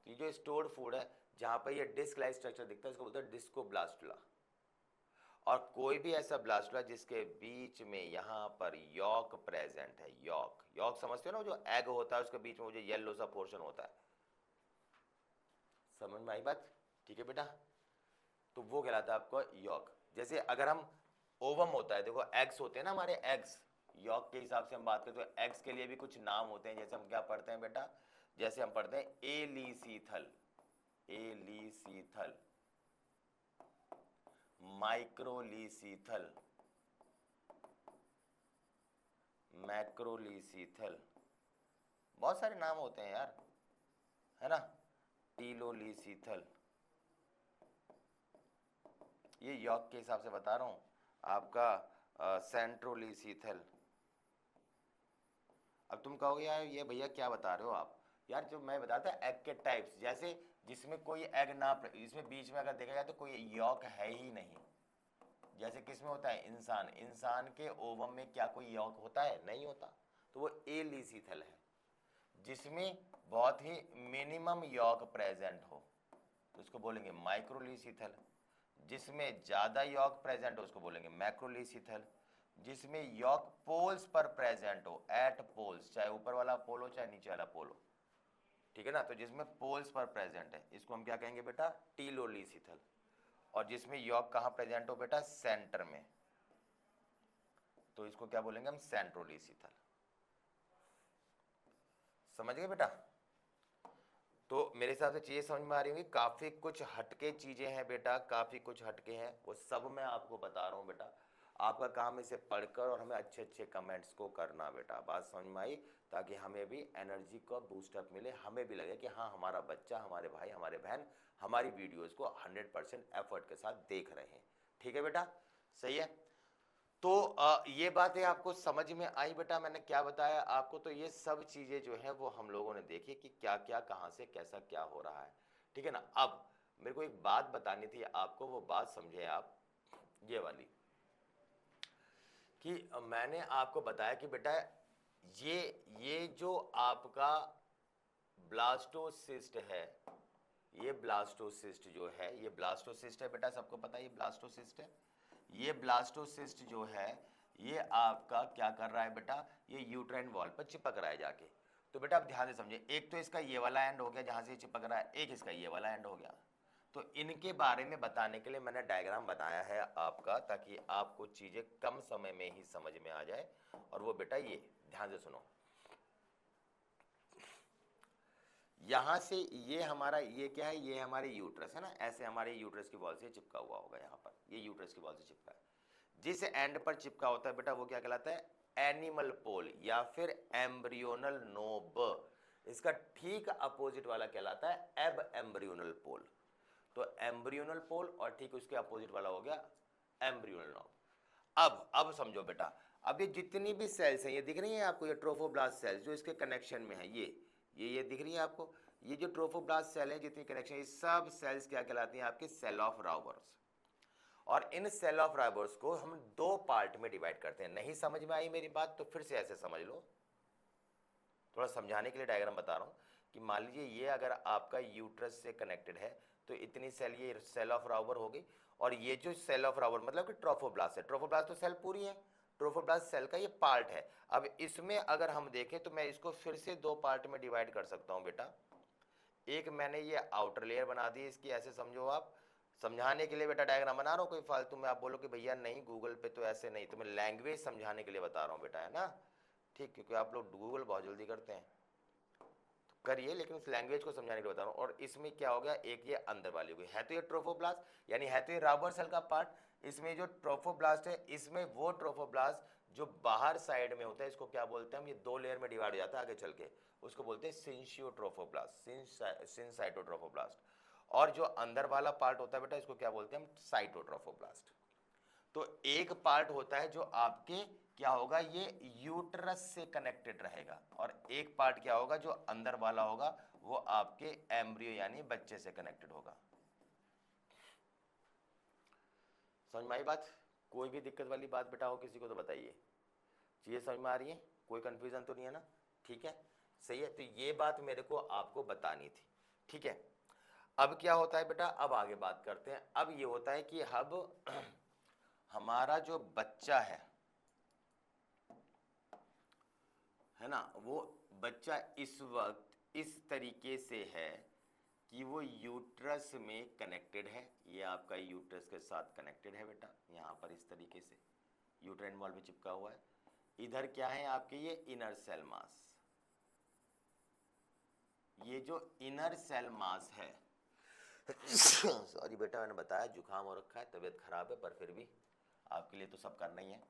तो ये जो स्टोर्ड फूड है, जहां पर ये डिस्क लाइक स्ट्रक्चर दिखता है, इसको बोलते हैं डिस्कोब्लास्टुला। और कोई भी ऐसा ब्लास्टुला जिसके बीच में यहां पर यॉक प्रेजेंट है, यॉक, यॉक समझते हो ना, जो एग होता है उसके बीच में वो जो येलो सा पोर्शन होता है, समझ में आई बात? ठीक है बेटा, तो वो कहलाता है आपको यॉक। जैसे अगर हम ओवम होता है, देखो एग्स होते हैं ना हमारे, एग्स, यॉक के हिसाब से हम बात करें तो एग्स के लिए भी कुछ नाम होते हैं। जैसे हम क्या पढ़ते हैं बेटा? जैसे हम पढ़ते हैं एलीसीथल, एलीसीथल, माइक्रोलीसीथल, मैक्रोलीसीथल, बहुत सारे नाम होते हैं यार, है ना, टीलोलीसीथल। ये यॉक के हिसाब से बता रहा हूं आपका सेंट्रोलीसीथल। अब तुम कहोगे यार ये भैया क्या बता रहे हो आप? यार जो मैं बताता एग के टाइप्स, जैसे जिसमें कोई एग ना, इसमें बीच में अगर देखा जाए तो कोई यॉक है ही नहीं। जैसे किसमें होता है? इंसान, इंसान के ओवम में क्या कोई यॉक होता है? नहीं होता। तो वो एलीसीथल है, जिसमें बहुत ही मिनिमम यॉक प्रेजेंट हो तो उसको बोलेंगे माइक्रोलीसीथल। जिसमें ज्यादा यॉक प्रेजेंट हो उसको बोलेंगे मैक्रोलीसीथल। जिसमें यॉक पोल्स पर प्रेजेंट हो, एट पोल्स, चाहे ऊपर वाला पोल हो चाहे नीचे वाला पोल हो, ठीक है ना, तो जिसमें पोल्स पर प्रेजेंट है इसको हम क्या कहेंगे बेटा? टीलोलीसीथल। और जिसमें यॉक कहां प्रेजेंट हो बेटा? सेंटर में, तो इसको क्या बोलेंगे हम? सेंट्रोलीसीथल। समझ गए बेटा? तो मेरे हिसाब से चीजें समझ में आ रही होंगी। काफी कुछ हटके चीजें हैं बेटा, काफी कुछ हटके हैं, वो सब मैं आपको बता रहा हूं बेटा। आपका काम इसे पढ़कर और हमें अच्छे अच्छे कमेंट्स को करना बेटा, बात समझ में आई? ताकि हमें भी एनर्जी का बूस्टअप मिले, हमें भी लगे कि हाँ हमारा बच्चा, हमारे भाई, हमारे बहन हमारी वीडियोस को 100% एफर्ट के साथ देख रहे हैं। ठीक है बेटा? सही है। तो ये बातें आपको समझ में आई बेटा, मैंने क्या बताया आपको? तो ये सब चीजें जो है वो हम लोगों ने देखी कि क्या क्या कहां से कैसा क्या हो रहा है, ठीक है ना। अब मेरे को एक बात बतानी थी आपको, वो बात समझे आप, ये वाली, कि मैंने आपको बताया कि बेटा ये जो आपका ब्लास्टोसिस्ट है, ये ब्लास्टोसिस्ट जो है, ये ब्लास्टोसिस्ट है बेटा, सबको पता है ये ब्लास्टोसिस्ट है। ये ब्लास्टोसिस्ट जो है ये आपका क्या कर रहा है बेटा, ये यूट्राइन वॉल पर चिपक रहा है जाके। तो बेटा आप ध्यान से समझे, एक तो इसका ये वाला एंड हो गया जहां से ये चिपक रहा है, एक इसका ये वाला एंड हो गया। तो इनके बारे में बताने के लिए मैंने डायग्राम बनाया है आपका, ताकि आपको चीजें कम समय में ही समझ में आ जाए। और वो बेटा ये ध्यान से सुनो, यहां से ये हमारा ये क्या है, ये हमारे यूट्रस है ना, ऐसे हमारे यूट्रस की वॉल से चिपका हुआ होगा, यहाँ पर ये यूट्रस की वॉल से चिपका है। जिस एंड पर चिपका होता है बेटा वो क्या कहलाता है, एनिमल पोल या फिर एम्ब्रियोनल नोब। इसका ठीक अपोजिट वाला कहलाता है एब एम्ब्रियोनल पोल। तो एम्ब्रियोनल पोल और ठीक उसके अपोजिट वाला हो गया एम्ब्रियोनल नोब। अब समझो बेटा, अब ये जितनी भी सेल्स हैं ये दिख रही हैं आपको, ये ट्रोफोब्लास्ट सेल्स जो इसके कनेक्शन में है, ये दिख रही है आपको, ये जो ट्रोफोब्लास्ट सेल है जितनी कनेक्शन, ये सब सेल्स क्या कहलाती हैं आपके, सेल ऑफ राउबर्स। और इन सेल ऑफ राइबोस को हम दो पार्ट में डिवाइड करते हैं। नहीं समझ में आई मेरी बात तो फिर से ऐसे समझ लो, थोड़ा समझाने के लिए डायग्राम बता रहा हूं कि मान लीजिए ये अगर आपका यूट्रस से कनेक्टेड है तो इतनी सेल ये सेल ऑफ राउबर होगी, और ये जो सेल ऑफ राउबर मतलब कि ट्रोफोब्लास्ट है, ट्रोफोब्लास्ट तो सेल पूरी है, ट्रोफोब्लास्ट सेल का ये पार्ट है। अब इसमें अगर हम देखें तो मैं इसको फिर से दो पार्ट में डिवाइड कर सकता हूं बेटा। एक मैंने ये आउटर लेयर बना दी इसकी, ऐसे समझो आप, समझाने के लिए बेटा डायग्राम बना रहा हूँ, कोई फालतू में आप बोलो कि भैया नहीं गूगल पे तो ऐसे नहीं, तो मैं लैंग्वेज समझाने के लिए बता रहा हूँ बेटा, है ना, ठीक, क्योंकि आप लोग गूगल बहुत जल्दी करते हैं तो करिए, लेकिन उस लैंग्वेज को समझाने के लिए बता रहा हूँ। और इसमें क्या हो गया, एक ये अंदर वाली हो गई, है तो ये ट्रोफोब्लास्ट यानी है तो ये राबर सेल का पार्ट। इसमें जो ट्रोफोब्लास्ट है, इसमें वो ट्रोफोब्लास्ट जो बाहर साइड में होता है, इसको क्या बोलते हैं हम, ये दो लेयर में डिवाइड हो जाता है आगे चल के, उसको बोलते हैं सिंशियोट्रोफोब्लास्ट, सिंसाइटोट्रोफोब्लास्ट। और जो अंदर वाला पार्ट होता है बेटा, इसको क्या बोलते हैं हम, साइटोट्रोफोब्लास्ट। तो एक पार्ट होता है जो आपके क्या होगा, ये यूट्रस से कनेक्टेड रहेगा, और एक पार्ट क्या होगा जो अंदर वाला होगा, वो आपके एम्ब्रियो यानी बच्चे से कनेक्टेड होगा। समझ में आई बात? कोई भी दिक्कत वाली बात बेटा हो किसी को तो बताइए, चीजें समझ में आ रही है, कोई कंफ्यूजन तो नहीं है ना, ठीक है, सही है। तो ये बात मेरे को आपको बतानी थी, ठीक है। अब क्या होता है बेटा, अब आगे बात करते हैं। अब ये होता है कि अब हमारा जो बच्चा है ना, वो बच्चा इस वक्त इस तरीके से है कि वो यूट्रस में कनेक्टेड है, ये आपका यूट्रस के साथ कनेक्टेड है बेटा, यहाँ पर इस तरीके से यूट्राइन वॉल में चिपका हुआ है। इधर क्या है आपके, ये इनर सेल मास, ये जो इनर सेल मास है सॉरी बेटा, मैंने बताया जुकाम हो रखा है, तबीयत खराब है, पर फिर भी आपके लिए तो सब करना ही है।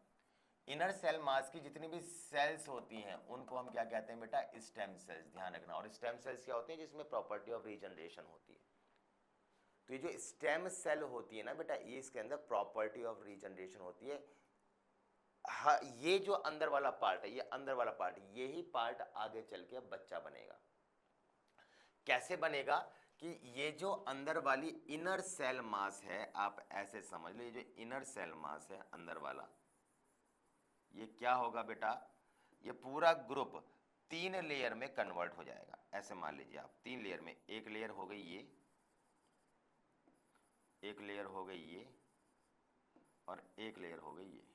इनर सेल मास की जितनी भी सेल्स होती हैं उनको हम क्या कहते हैं बेटा, स्टेम सेल्स, ध्यान रखना। और स्टेम सेल्स क्या होते हैं, जिसमें प्रॉपर्टी ऑफ रीजनरेशन होती है। तो ये जो स्टेम सेल होती है ना बेटा, ये इसके अंदर प्रॉपर्टी ऑफ रीजनरेशन होती है। हाँ, ये जो अंदर वाला पार्ट है, ये अंदर वाला पार्ट, यही पार्ट आगे चल के बच्चा बनेगा। कैसे बनेगा कि ये जो अंदर वाली इनर सेल मास है, आप ऐसे समझ लो, ये जो इनर सेल मास है अंदर वाला, ये क्या होगा बेटा, ये पूरा ग्रुप तीन लेयर में कन्वर्ट हो जाएगा। ऐसे मान लीजिए आप, तीन लेयर में, एक लेयर हो गई ये, एक लेयर हो गई ये, और एक लेयर हो गई ये।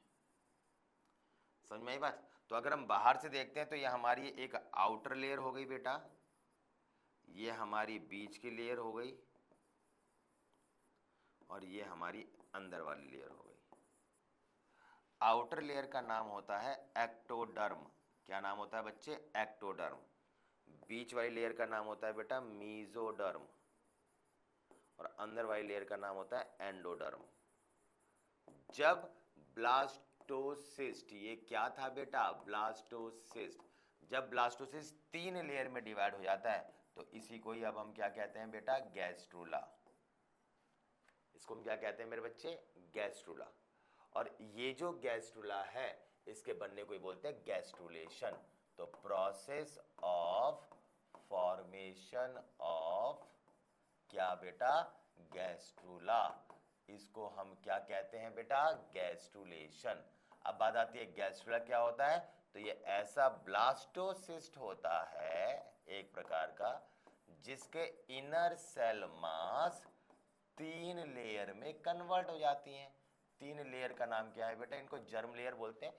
समझ में आई बात? तो अगर हम बाहर से देखते हैं तो ये हमारी एक आउटर लेयर हो गई बेटा, ये हमारी बीच की लेयर हो गई, और ये हमारी अंदर वाली लेयर हो गई। आउटर लेयर का नाम होता है एक्टोडर्म। क्या नाम होता है बच्चे, एक्टोडर्म। बीच वाली लेयर का नाम होता है बेटा मीजोडर्म, और अंदर वाली लेयर का नाम होता है एंडोडर्म। जब ब्लास्टोसिस्ट, ये क्या था बेटा, ब्लास्टोसिस्ट, जब ब्लास्टोसिस्ट तीन लेयर में डिवाइड हो जाता है तो इसी को ही अब हम क्या कहते हैं बेटा, गैस्ट्रूला। इसको हम क्या कहते हैं मेरे बच्चे, गैस्ट्रूला। और ये जो गैस्ट्रुला है इसके बनने को ही बोलते हैं गैस्ट्रुलेशन। तो प्रोसेस ऑफ फॉर्मेशन ऑफ क्या बेटा, गैस्ट्रुला, इसको हम क्या कहते हैं बेटा, गैस्ट्रुलेशन। अब बात आती है गैस्ट्रुला क्या होता है, तो ये ऐसा ब्लास्टोसिस्ट होता है एक प्रकार का जिसके इनर सेल मास 3 लेयर में कन्वर्ट हो जाती हैं। 3 लेयर का नाम क्या है बेटा, इनको जर्म लेयर बोलते हैं,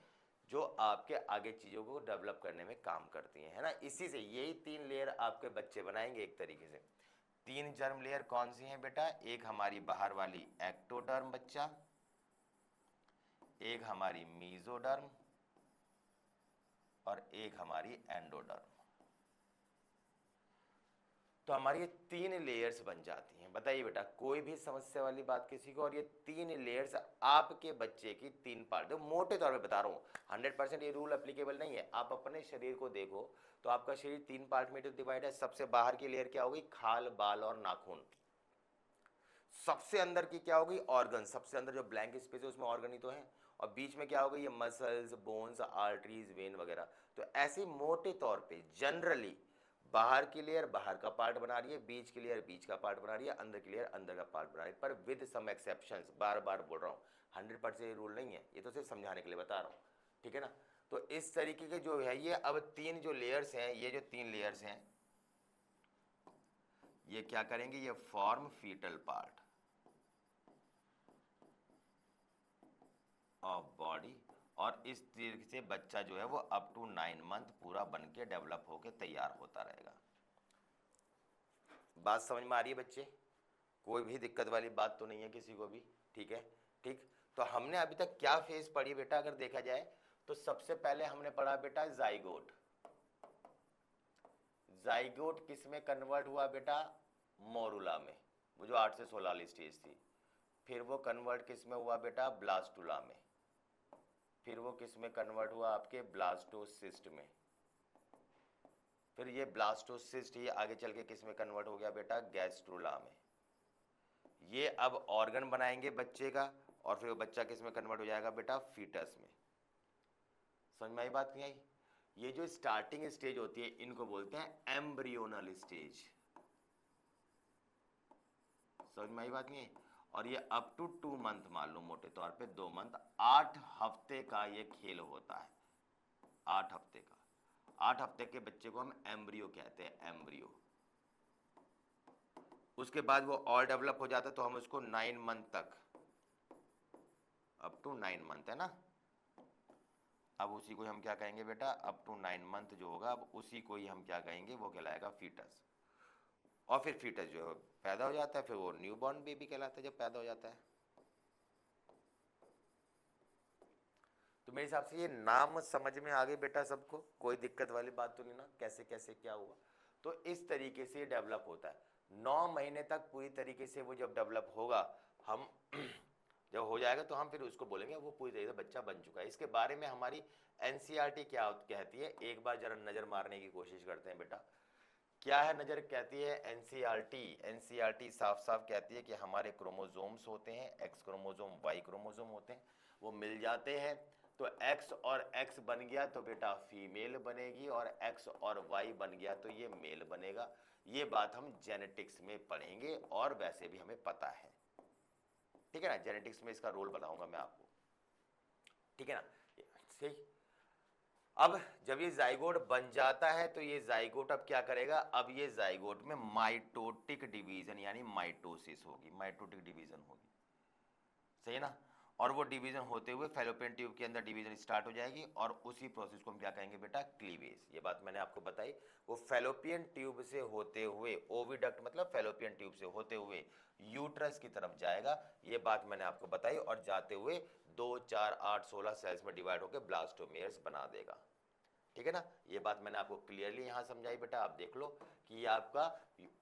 जो आपके आगे चीजों को डेवलप करने में काम करती हैं, है ना। इसी से यही 3 लेयर आपके बच्चे बनाएंगे एक तरीके से। 3 जर्म लेयर कौन सी हैं बेटा, एक हमारी बाहर वाली एक्टोडर्म बच्चा, एक हमारी मीजोडर्म और एक हमारी एंडोडर्म। तो हमारी ये 3 लेयर्स बन जाती हैं। बताइए बेटा कोई भी समस्या वाली बात किसी को, और ये 3 लेयर्स आपके बच्चे की 3 पार्ट, तो मोटे तौर पे बता रहा हूँ, 100% ये रूल एप्लीकेबल नहीं है। आप अपने शरीर को देखो तो आपका शरीर 3 पार्ट में डिवाइड है। सबसे बाहर की लेयर क्या होगी, खाल, बाल और नाखून। सबसे अंदर की क्या होगी, ऑर्गन। सबसे अंदर जो ब्लैंक स्पेस है उसमें ऑर्गन ही तो है। और बीच में क्या होगा, ये मसल्स, बोन्स, आर्टरीज, वेन वगैरह। तो ऐसे मोटे तौर पे जनरली बाहर की लेयर बाहर का पार्ट बना रही है, बीच की लेयर बीच का पार्ट बना रही है, अंदर की लेयर अंदर का पार्ट बना रही है, पर विद सम एक्सेप्शंस। बार बार बोल रहा हूँ 100% ये रूल नहीं है, ये तो सिर्फ समझाने के लिए बता रहा हूँ, ठीक है ना। तो इस तरीके के जो है ये अब 3 जो लेयर्स हैं, ये जो 3 लेयर्स हैं ये क्या करेंगे, ये form foetal part of body. और इस तरीके से बच्चा जो है वो अप टू 9 मंथ पूरा बन के डेवलप होके तैयार होता रहेगा। बात समझ में आ रही है बच्चे, कोई भी दिक्कत वाली बात तो नहीं है किसी को भी, ठीक है। ठीक, तो हमने अभी तक क्या फेज पढ़ी बेटा, अगर देखा जाए तो सबसे पहले हमने पढ़ा बेटा जाइगोट। जाइगोट किस में कन्वर्ट हुआ बेटा, मोरुला में, वो जो 8 से 16 वाली स्टेज थी। फिर वो कन्वर्ट किस में हुआ बेटा, ब्लास्टुला में। फिर वो किस में कन्वर्ट हुआ, आपके ब्लास्टोसिस्ट में। फिर ये ब्लास्टोसिस्ट ये आगे चल के किस में कन्वर्ट हो गया बेटा, गैस्ट्रुला में। ये अब ऑर्गन बनाएंगे बच्चे का, और फिर वो बच्चा किस में कन्वर्ट हो जाएगा बेटा, फीटस में। समझ में आई बात नहीं आई। ये जो स्टार्टिंग स्टेज होती है इनको बोलते हैं एम्ब्रियोनल स्टेज। समझ में आई बात नहीं आई। और ये अप टू 2 मंथ, मान लो मोटे तौर पे 2 मंथ, 8 हफ्ते का ये खेल होता है। 8 हफ्ते का, 8 हफ्ते के बच्चे को हम एम्ब्रियो कहते हैं, एम्ब्रियो। उसके बाद वो और डेवलप हो जाता है तो हम उसको 9 मंथ तक, अप टू 9 मंथ है ना। अब उसी को हम क्या कहेंगे बेटा, अप टू 9 मंथ जो होगा, अब उसी को ही हम क्या कहेंगे, वो कहलाएगा फीटस। और फिर फीटस जो है पैदा हो जाता है, फिर वो न्यू बॉर्न बेबी कहलाता है जब पैदा हो जाता है। तो मेरे हिसाब से ये नाम समझ में आ गए बेटा सबको, कोई दिक्कत वाली बात तो नहीं ना, कैसे कैसे क्या हुआ। तो इस तरीके से डेवलप होता है। 9 महीने तक पूरी तरीके से वो जब डेवलप होगा, हम जब हो जाएगा तो हम फिर उसको बोलेंगे वो पूरी तरीके से बच्चा बन चुका है। इसके बारे में हमारी एनसीईआरटी क्या कहती है, एक बार जरा नजर मारने की कोशिश करते हैं बेटा। क्या है नजर कहती है एनसीईआरटी, एनसीईआरटी साफ साफ कहती है कि हमारे क्रोमोसोम्स होते हैं, एक्स क्रोमोसोम, वाई क्रोमोसोम होते हैं, वो मिल जाते हैं तो एक्स और एक्स बन गया तो बेटा फीमेल बनेगी, और एक्स और वाई बन गया तो ये मेल बनेगा। ये बात हम जेनेटिक्स में पढ़ेंगे और वैसे भी हमें पता है, ठीक है ना। जेनेटिक्स में इसका रोल बताऊंगा मैं आपको, ठीक है ना। सही। अब जब ये जाइगोट बन जाता है तो ये जाइगोट अब क्या करेगा, अब ये जाइगोट में माइटोटिक डिवीजन यानी माइटोसिस होगी, माइटोटिक डिवीजन होगी, सही है ना। और वो डिवीजन होते हुए फैलोपियन ट्यूब के अंदर डिवीजन स्टार्ट हो जाएगी, और उसी प्रोसेस को हम क्या कहेंगे बेटा, क्लीवेज। ये बात मैंने आपको बताई। वो फैलोपियन ट्यूब से होते हुए, ओविडक्ट मतलब फैलोपियन ट्यूब से होते हुए यूट्रस की तरफ जाएगा, ये बात मैंने आपको बताई। और जाते हुए 2, 4, 8, 16 सेल्स में डिवाइड होकर ब्लास्टोमेयर्स बना देगा, ठीक है ना। ये बात मैंने आपको क्लियरली यहां समझाई बेटा। आप देख लो कि ये आपका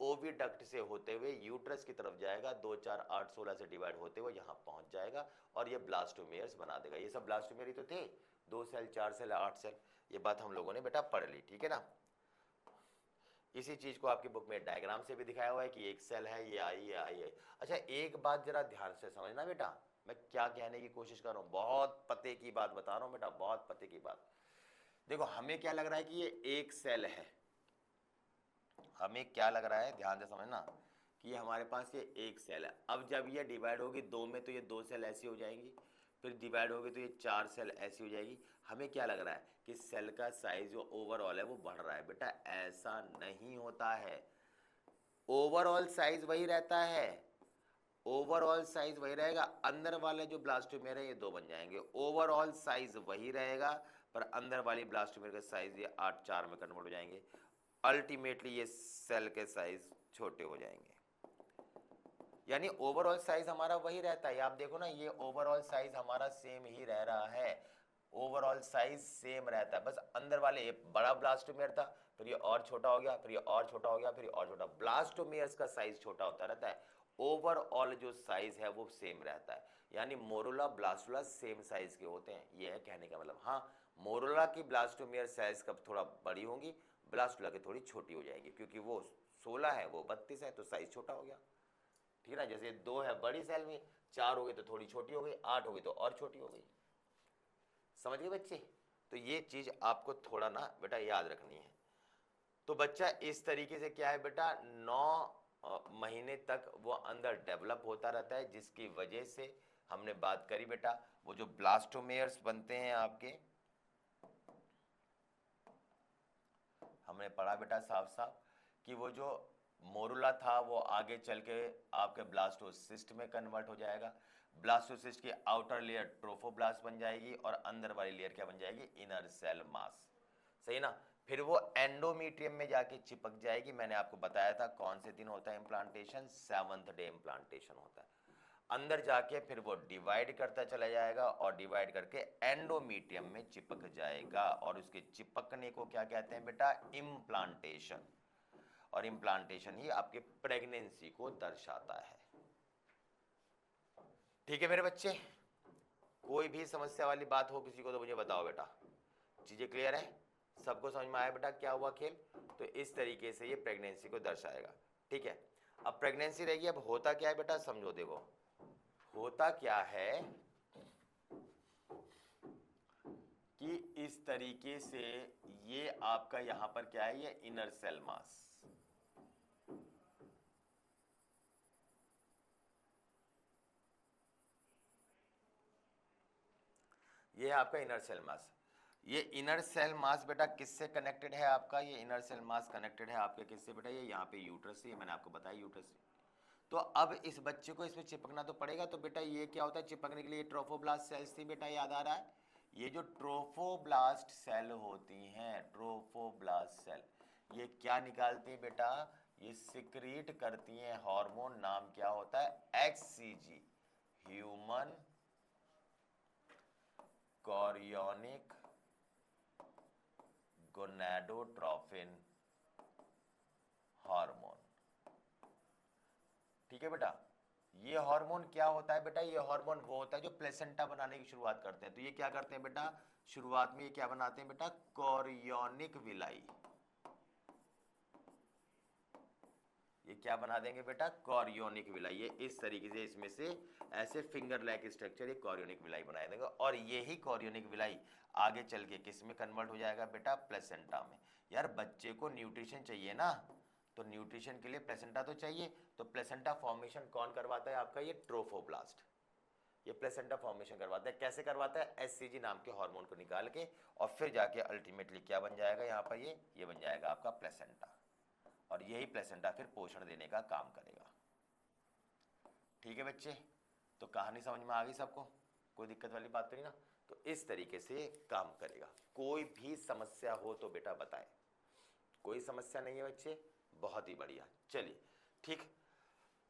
ओविडक्ट से होते हुए यूट्रस की तरफ जाएगा, 2, 4, 8, 16 से डिवाइड होते हुए यहां पहुंच जाएगा, और ये ब्लास्टोमेयर्स बना देगा। ये सब ब्लास्टोमेयर ही तो थे, 2 सेल, 4 सेल, 8 सेल। ये बात हम लोगों ने बेटा पढ़ ली, ठीक है ना। इसी चीज को आपकी बुक में डायग्राम से भी दिखाया हुआ है कि एक सेल है, ये आई है। अच्छा एक बात जरा ध्यान से समझना बेटा, मैं क्या कहने की कोशिश कर रहा हूँ, बहुत पते की बात बता रहा हूँ बेटा, बहुत पते की बात। देखो हमें क्या लग रहा है कि ये एक सेल है, हमें क्या लग रहा है, ध्यान से समझना कि ये हमारे पास ये एक सेल है। अब जब ये डिवाइड होगी दो में तो ये दो सेल ऐसी हो जाएंगी, फिर डिवाइड होगी तो ये चार सेल ऐसी हो जाएगी। हमें क्या लग रहा है कि सेल का साइज जो ओवरऑल है वो बढ़ रहा है। बेटा ऐसा नहीं होता है, ओवरऑल साइज वही रहता है, ओवरऑल साइज वही रहेगा। अंदर वाले जो ब्लास्टोमेर है ये दो बन जाएंगे, ओवरऑल साइज वही रहेगा, पर अंदर वाली ब्लास्टोमेर का साइज ये 8-4 में कन्वर्ट हो जाएंगे। अल्टीमेटली ये सेल के साइज छोटे हो जाएंगे, यानी ओवरऑल साइज हमारा वही रहता है। आप देखो ना, ये ओवरऑल साइज हमारा सेम ही रह रहा है, ओवरऑल साइज सेम रहता है, बस अंदर वाले ये बड़ा ब्लास्टोमेर था, फिर ये और छोटा हो गया, फिर ये और छोटा हो गया, फिर ये और छोटा। ब्लास्टोमेयर्स का साइज छोटा होता रहता है, ओवरऑल जो साइज है वो सेम रहता है, यानी मोरुला ब्लास्टुला सेम साइज के होते हैं, ये है कहने का मतलब। हाँ, मोरुला की ब्लास्टोमेयर साइज कब थोड़ा बड़ी होंगी, ब्लास्टुला की थोड़ी छोटी हो जाएगी, क्योंकि वो 16 है वो 32 है, तो साइज छोटा हो गया, ठीक है ना। जैसे 2 है बड़ी सेल में, 4 हो गई तो थोड़ी छोटी हो गई, 8 हो गई तो और छोटी हो गई। समझ गए बच्चे? तो ये चीज आपको थोड़ा ना बेटा याद रखनी है। तो बच्चा इस तरीके से क्या है बेटा, 9 महीने तक वो अंदर डेवलप होता रहता है, जिसकी वजह से हमने बात करी बेटा, वो जो ब्लास्टोमेयर्स बनते हैं आपके, हमने पढ़ा बेटा साफ साफ कि वो जो मोरुला था वो आगे चल के आपके ब्लास्टोसिस्ट में कन्वर्ट हो जाएगा। ब्लास्टोसिस्ट की आउटर लेयर ट्रोफोब्लास्ट बन जाएगी और अंदर वाली लेयर क्या बन जाएगी, इनर सेल मास, सही ना। फिर वो एंडोमीट्रियम में जाके चिपक जाएगी। मैंने आपको बताया था कौन से दिन होता है इम्प्लांटेशन, 7th डे इम्प्लांटेशन होता है। अंदर जाके फिर वो डिवाइड करता चला जाएगा और डिवाइड करके एंडोमीट्रियम में चिपक जाएगा, और उसके चिपकने को क्या कहते हैं बेटा, इम्प्लांटेशन। और इम्प्लांटेशन ही आपके प्रेगनेंसी को दर्शाता है। ठीक है मेरे बच्चे, कोई भी समस्या वाली बात हो किसी को तो मुझे बताओ बेटा। चीजें क्लियर है, सबको समझ में आया बेटा क्या हुआ खेल? तो इस तरीके से ये प्रेगनेंसी को दर्शाएगा, ठीक है। अब प्रेगनेंसी रहेगी, अब होता क्या है बेटा समझो। देखो होता क्या है कि इस तरीके से ये आपका यहां पर क्या है, ये इनर सेल मास, ये है आपका इनर सेल मास। ये इनर सेल मास बेटा किससे कनेक्टेड है आपका, ये इनर सेल मास कनेक्टेड है आपके किससे बेटा, ये यहाँ पे यूट्रस से, मैंने आपको बताया यूट्रस से। तो अब इस बच्चे को इसमें चिपकना तो पड़ेगा, तो बेटा ये क्या होता है चिपकने के लिए, ट्रोफोब्लास्ट सेल्स थी बेटा, याद आ रहा है। ये जो ट्रोफोब्लास्ट सेल होती हैं, ट्रोफोब्लास्ट सेल, ये क्या निकालती है बेटा, ये सिक्रीट करती हैं हार्मोन, नाम क्या होता है, HCG, human chorionic gonadotrophin hormone. ठीक है बेटा, ये हार्मोन क्या होता है बेटा, ये हार्मोन वो होता है जो प्लेसेंटा बनाने की शुरुआत करते हैं। तो ये क्या करते हैं बेटा, शुरुआत में ये क्या बनाते हैं बेटा, कोरियोनिक विलाई। ये क्या बना देंगे बेटा, कोरियोनिक विलाई। ये इस तरीके से इसमें से ऐसे फिंगर लाइक स्ट्रक्चर, ये कोरियोनिक विलाई बना देंगे, और यही कोरियोनिक विलाई आगे चल के किस में कन्वर्ट हो जाएगा बेटा, प्लेसेंटा में। यार बच्चे को न्यूट्रिशन चाहिए ना, तो न्यूट्रिशन के लिए प्लेसेंटा तो चाहिए, तो प्लेसेंटा फॉर्मेशन कौन करवाता है आपका, ये ट्रोफोब्लास्ट। ये प्लेसेंटा फॉर्मेशन करवाता है, कैसे करवाता है, HCG नाम के हार्मोन को निकाल के, और फिर जाके अल्टीमेटली क्या बन जाएगा यहाँ पर, ये बन जाएगा आपका प्लेसेंटा, और यही प्लेसेंटा फिर पोषण देने का काम करेगा। ठीक है बच्चे, तो कहानी समझ में आ गई सबको, कोई दिक्कत वाली बात तो नहीं ना। तो इस तरीके से काम करेगा। कोई भी समस्या हो तो बेटा बताएं, कोई समस्या नहीं है बच्चे, बहुत ही बढ़िया। चलिए ठीक,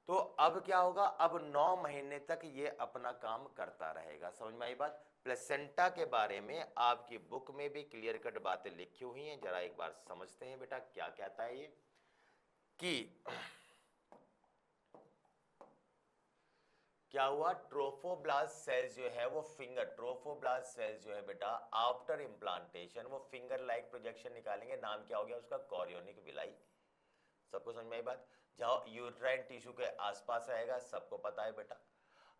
तो अब क्या होगा, अब 9 महीने तक ये अपना काम करता रहेगा। समझ में आई बात? प्लेसेंटा के बारे में आपकी बुक में भी क्लियर कट बातें लिखी हुई हैं, जरा एक बार समझते हैं बेटा क्या कहता है ये, कि क्या हुआ, ट्रोफोब्लास्ट सेल्स जो है वो फिंगर, ट्रोफोब्लास्ट सेल्स जो है बेटा आफ्टर इम्प्लांटेशन वो फिंगर लाइक प्रोजेक्शन निकालेंगे, नाम क्या हो गया उसका, कोरियोनिक विलाई। सबको समझ में आई बात? जहां यूट्राइन टिश्यू के आसपास रहेगा, सबको पता है बेटा।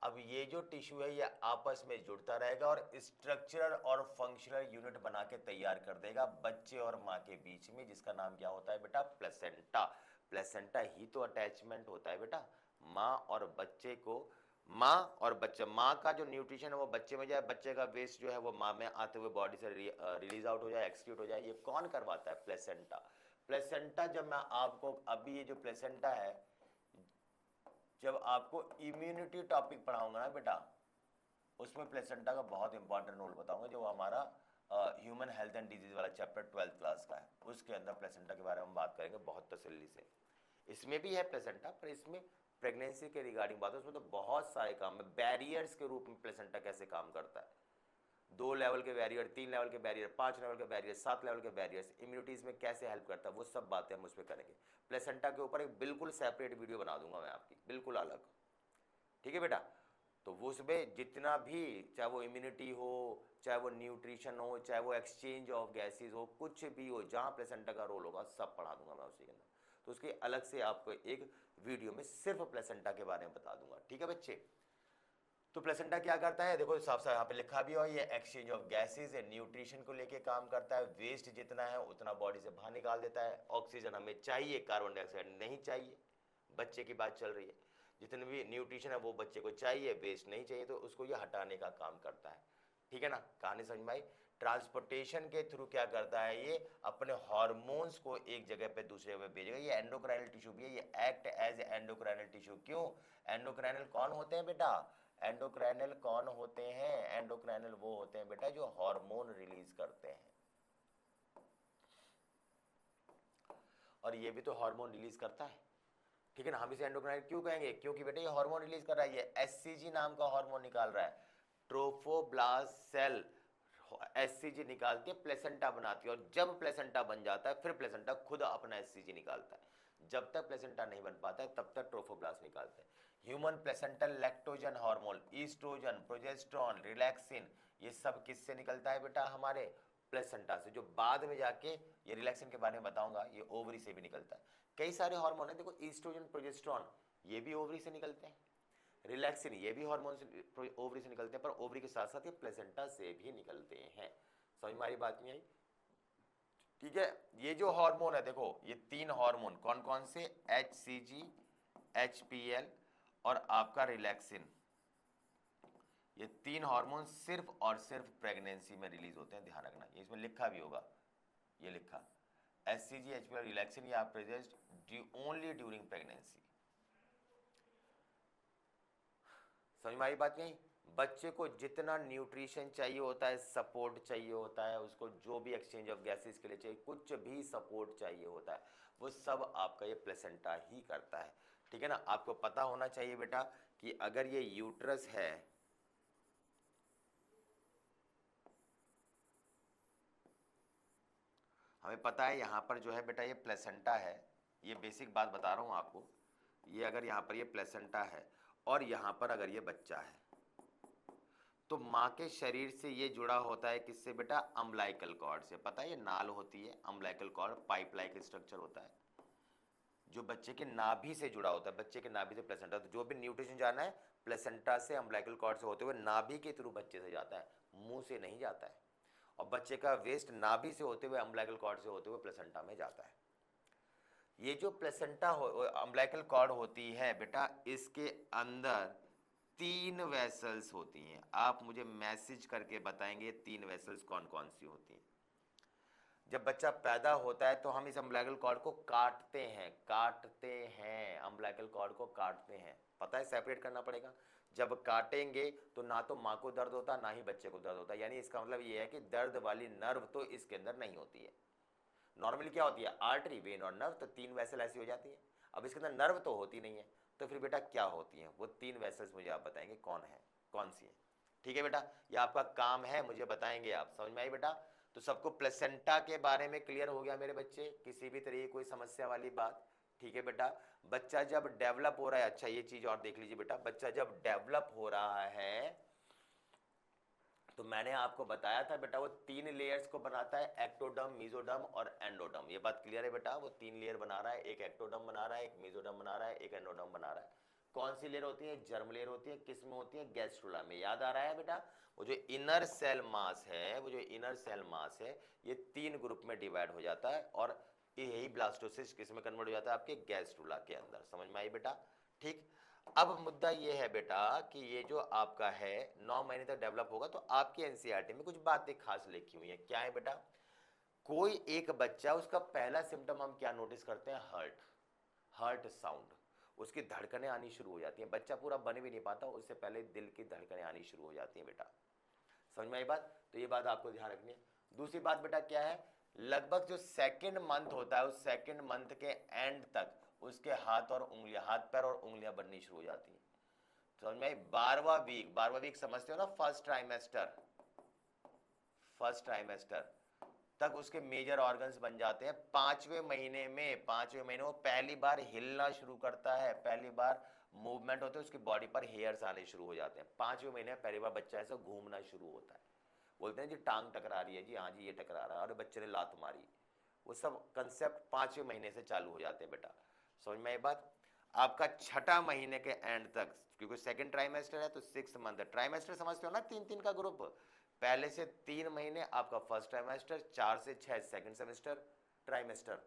अब ये जो टिश्यू है ये आपस में जुड़ता रहेगा और स्ट्रक्चरल और फंक्शनल यूनिट बना के तैयार कर देगा बच्चे और माँ के बीच में, जिसका नाम क्या होता है बेटा? प्लेसेंटा। प्लेसेंटा ही तो अटैचमेंट होता है बेटा माँ और बच्चे को। माँ और बच्चा, माँ का जो न्यूट्रिशन है वो बच्चे में जाए, बच्चे का वेस्ट जो है वो माँ में आते हुए बॉडी से रिलीज आउट हो जाए, एक्सक्यूट हो जाए। ये कौन करवाता है? प्लेसेंटा। प्लेसेंटा जब मैं आपको अभी ये जो प्लेसेंटा है, जब आपको इम्यूनिटी टॉपिक पढ़ाऊंगा ना बेटा, उसमें प्लेसेंटा का बहुत इंपॉर्टेंट रोल बताऊंगा, जो हमारा ह्यूमन हेल्थ एंड डिजीज वाला चैप्टर 12th क्लास का है, उसके अंदर प्लेसेंटा के बारे में हम बात करेंगे बहुत तसल्ली से। इसमें भी है प्लेसेंटा, पर इसमें प्रेगनेंसी के रिगार्डिंग बात है, उसमें तो बहुत सारे काम है। बैरियर्स के रूप में प्लेसेंटा कैसे काम करता है, 2 लेवल के बैरियर, 3 लेवल के बैरियर, 5 लेवल के बैरियर, 7 लेवल के बैरियर्स, इम्यूनिटीज में कैसे हेल्प करता है, वो सब बातें हम उस पर करेंगे। प्लेसेंटा के ऊपर एक बिल्कुल सेपरेट वीडियो बना दूंगा मैं आपकी, बिल्कुल अलग। ठीक है बेटा? तो वो उसमें जितना भी, चाहे वो इम्यूनिटी हो, चाहे वो न्यूट्रिशन हो, चाहे वो एक्सचेंज ऑफ गैसेज हो, कुछ भी हो, जहाँ प्लेसेंटा का रोल होगा सब पढ़ा दूंगा मैं उसी के अंदर। तो उसके अलग से आपको एक वीडियो में सिर्फ प्लेसेंटा के बारे में बता दूंगा। ठीक है बच्चे? तो प्लेसेंटा क्या करता है, देखो साफ साफ यहाँ पे लिखा भी हो, ये एक्सचेंज ऑफ गैसेज है, न्यूट्रिशन को लेके काम करता है, वेस्ट जितना है उतना बॉडी से बाहर निकाल देता है। ऑक्सीजन हमें चाहिए, कार्बन डाइऑक्साइड नहीं चाहिए, बच्चे की बात चल रही है। जितने भी न्यूट्रिशन है वो बच्चे को चाहिए, वेस्ट नहीं चाहिए, तो उसको ये हटाने का काम करता है। ठीक है ना? कहानी समझ में आई? ट्रांसपोर्टेशन के थ्रू क्या करता है, ये अपने हार्मोन्स को एक जगह पे दूसरे जगह पे भेजेगा। ये एंडोक्राइनल टिश्यू भी है, ये एक्ट एज एंडोक्राइनल टिश्यू। क्यों? एंडोक्राइनल कौन होते हैं बेटा? एंडोक्राइनल कौन होते हैं? एंडोक्राइनल वो होते हैं बेटा जो हार्मोन रिलीज करते हैं, और ये भी तो हार्मोन रिलीज करता है। ठीक है ना? हम इसे एंडोक्राइन क्यों कहेंगे? क्योंकि बेटा ये हार्मोन रिलीज कर रहा है, ये एससीजी नाम का हार्मोन निकाल रहा है। ट्रोफोब्लास्ट सेल एससीजी निकाल के प्लेसेंटा बनाती है, और जब प्लेसेंटा बन जाता है फिर प्लेसेंटा खुद अपना एससीजी निकालता है। जब तक प्लेसेंटा नहीं बन पाता है तब तक ट्रोफोब्लास्ट निकालते हैं। Human placental lactogen hormone, oestrogen, progesterone, relaxin, ये सब किससे निकलता है बेटा? हमारे प्लेसेंटा से, जो बाद में जाके, ये रिलैक्सिन के बारे में बताऊंगा, ये ओवरी से भी निकलता है। कई सारे हार्मोन है, देखो ईस्ट्रोजन, प्रोजेस्टेरोन, ये भी ओवरी से निकलते हैं। रिलैक्सिन, ये भी हार्मोन से, ओवरी से निकलते हैं, पर ओवरी के साथ साथ ये प्लेसेंटा से भी निकलते हैं। समझ में आई बात नहीं आई? ठीक है? ये जो हार्मोन है, देखो ये 3 हार्मोन कौन कौन से? HCG, HPL और आपका रिलैक्सिन। ये 3 हार्मोन सिर्फ और सिर्फ प्रेगनेंसी में रिलीज होते हैं, ध्यान रखना। ये इसमें लिखा भी होगा, ये लिखा HCG, HPL, रिलैक्सिन, ये आप प्रेजेंट ओनली ड्यूरिंग प्रेगनेंसी। समझ में आई बात नहीं? बच्चे को जितना न्यूट्रिशन चाहिए होता है, सपोर्ट चाहिए होता है, उसको जो भी एक्सचेंज ऑफ गैसेस के लिए चाहिए, कुछ भी सपोर्ट चाहिए होता है, वो सब आपका ये प्लेसेंटा ही करता है। ठीक है ना? आपको पता होना चाहिए बेटा कि अगर ये यूट्रस है, हमें पता है यहाँ पर जो है बेटा ये प्लेसेंटा है, ये बेसिक बात बता रहा हूँ आपको। ये अगर यहाँ पर ये प्लेसेंटा है और यहाँ पर अगर ये बच्चा है, तो माँ के शरीर से ये जुड़ा होता है किससे बेटा? अम्बिलिकल कॉर्ड से। पता है ये नाल होती है, umbilical cord pipe like structure होता है जो बच्चे के नाभि से जुड़ा होता है। बच्चे के नाभि से प्लेसेंटा, तो जो भी न्यूट्रिशन जाना है प्लेसेंटा से, अम्बिलिकल कॉर्ड से होते हुए नाभि के थ्रू बच्चे से जाता है, मुंह से नहीं जाता है। और बच्चे का वेस्ट नाभि से होते हुए, अम्बिलिकल कॉर्ड से होते हुए प्लेसेंटा में जाता है। ये जो प्लेसेंटा अम्बिलिकल कॉर्ड होती है बेटा, इसके अंदर 3 वेसल्स होती हैं। आप मुझे मैसेज करके बताएंगे 3 वेसल्स कौन कौन सी होती हैं। जब बच्चा पैदा होता है तो हम इस अम्बिलिकल कॉर्ड को काटते हैं, अम्बिलिकल कॉर्ड को काटते हैं। पता है, सेपरेट करना पड़ेगा। जब काटेंगे तो ना तो माँ को दर्द होता, ना ही बच्चे को दर्द होता। यानी इसका मतलब ये है कि दर्द वाली नर्व तो इसके अंदर नहीं होती है। नॉर्मली क्या होती है? आर्टरी, वेन और नर्व, तो 3 वेसल ऐसी हो जाती है। अब इसके अंदर नर्व तो होती नहीं है, तो फिर बेटा क्या होती हैं? वो 3 वेसल्स मुझे आप बताएंगे कौन है, कौन सी है। ठीक है बेटा? ये आपका काम है, मुझे बताएंगे आप। समझ में आई बेटा? तो सबको प्लेसेंटा के बारे में क्लियर हो गया मेरे बच्चे? किसी भी तरह की कोई समस्या वाली बात? ठीक है बेटा? बच्चा जब डेवलप हो रहा है, अच्छा ये चीज और देख लीजिए बेटा, बच्चा जब डेवलप हो रहा है तो मैंने आपको बताया था बेटा वो 3 लेयर्स को बनाता है, एक्टोडर्म, मेसोडर्म और एंडोडर्म। ये बात क्लियर है बेटा? वो 3 लेयर बना रहा है, एक एक्टोडर्म बना रहा है, एक मेसोडर्म बना रहा है, एक एंडोडर्म बना रहा है। कौन सी लेयर होती है? जर्म लेयर होती है। किस में होती है? गैस्ट्रुला में। याद आ रहा है बेटा? वो जो इनर सेल मास है, वो जो इनर सेल मास है, ये 3 ग्रुप में डिवाइड हो जाता है और यही ब्लास्टोसिस्ट किस में कन्वर्ट हो जाता है? आपके गैस्ट्रुला के अंदर। समझ में आई बेटा? ठीक। अब मुद्दा ये है बेटा कि ये जो आपका है 9 महीने तक डेवलप होगा, तो आपकी एनसीईआरटी में कुछ बातें खास लिखी हुई है। क्या है बेटा? कोई एक बच्चा, उसका पहला सिम्टम हम क्या नोटिस करते हैं? Heart sound. उसकी धड़कनें आनी शुरू हो जाती हैं। बच्चा पूरा बन भी नहीं पाता, उससे पहले दिल की धड़कनें आनी शुरू हो जाती हैं बेटा। समझ में आई बात? तो ये बात आपको ध्यान रखनी है। दूसरी बात बेटा क्या है? लगभग जो सेकंड मंथ होता है, उस सेकंड मंथ के एंड तक उसके हाथ और उंगलियां, हाथ पैर और उंगलियां बननी शुरू हो जाती हैं। समझ में आई? 12वां वीक समझते हो ना? फर्स्ट ट्राइमेस्टर तक उसके मेजर ऑर्गन्स बन जाते हैं। 5वें महीने में वो पहली बार हिलना शुरू करता है, पहली बार मूवमेंट होते हैं, उसकी बॉडी पर हेयर्स आने शुरू हो जाते हैं। 5वें महीने में पहली बार बच्चा ऐसा घूमना शुरू होता है। बोलते हैं जी टांग टकरा रही है, जी हाँ जी ये टकरा रहा है, और बच्चे ने लात मारी। वो सब कंसेप्ट 5वें महीने से चालू हो जाते हैं बेटा। समझ में ये बात? आपका 6ठा महीने के एंड तक, क्योंकि सेकंड ट्राइमेस्टर है तो 6 मंथ। ट्राइमेस्टर समझते हो ना? 3-3 का ग्रुप। पहले से 3 महीने आपका फर्स्ट ट्राइमेस्टर, 4 से 6 सेकंड सेमेस्टर ट्राइमेस्टर,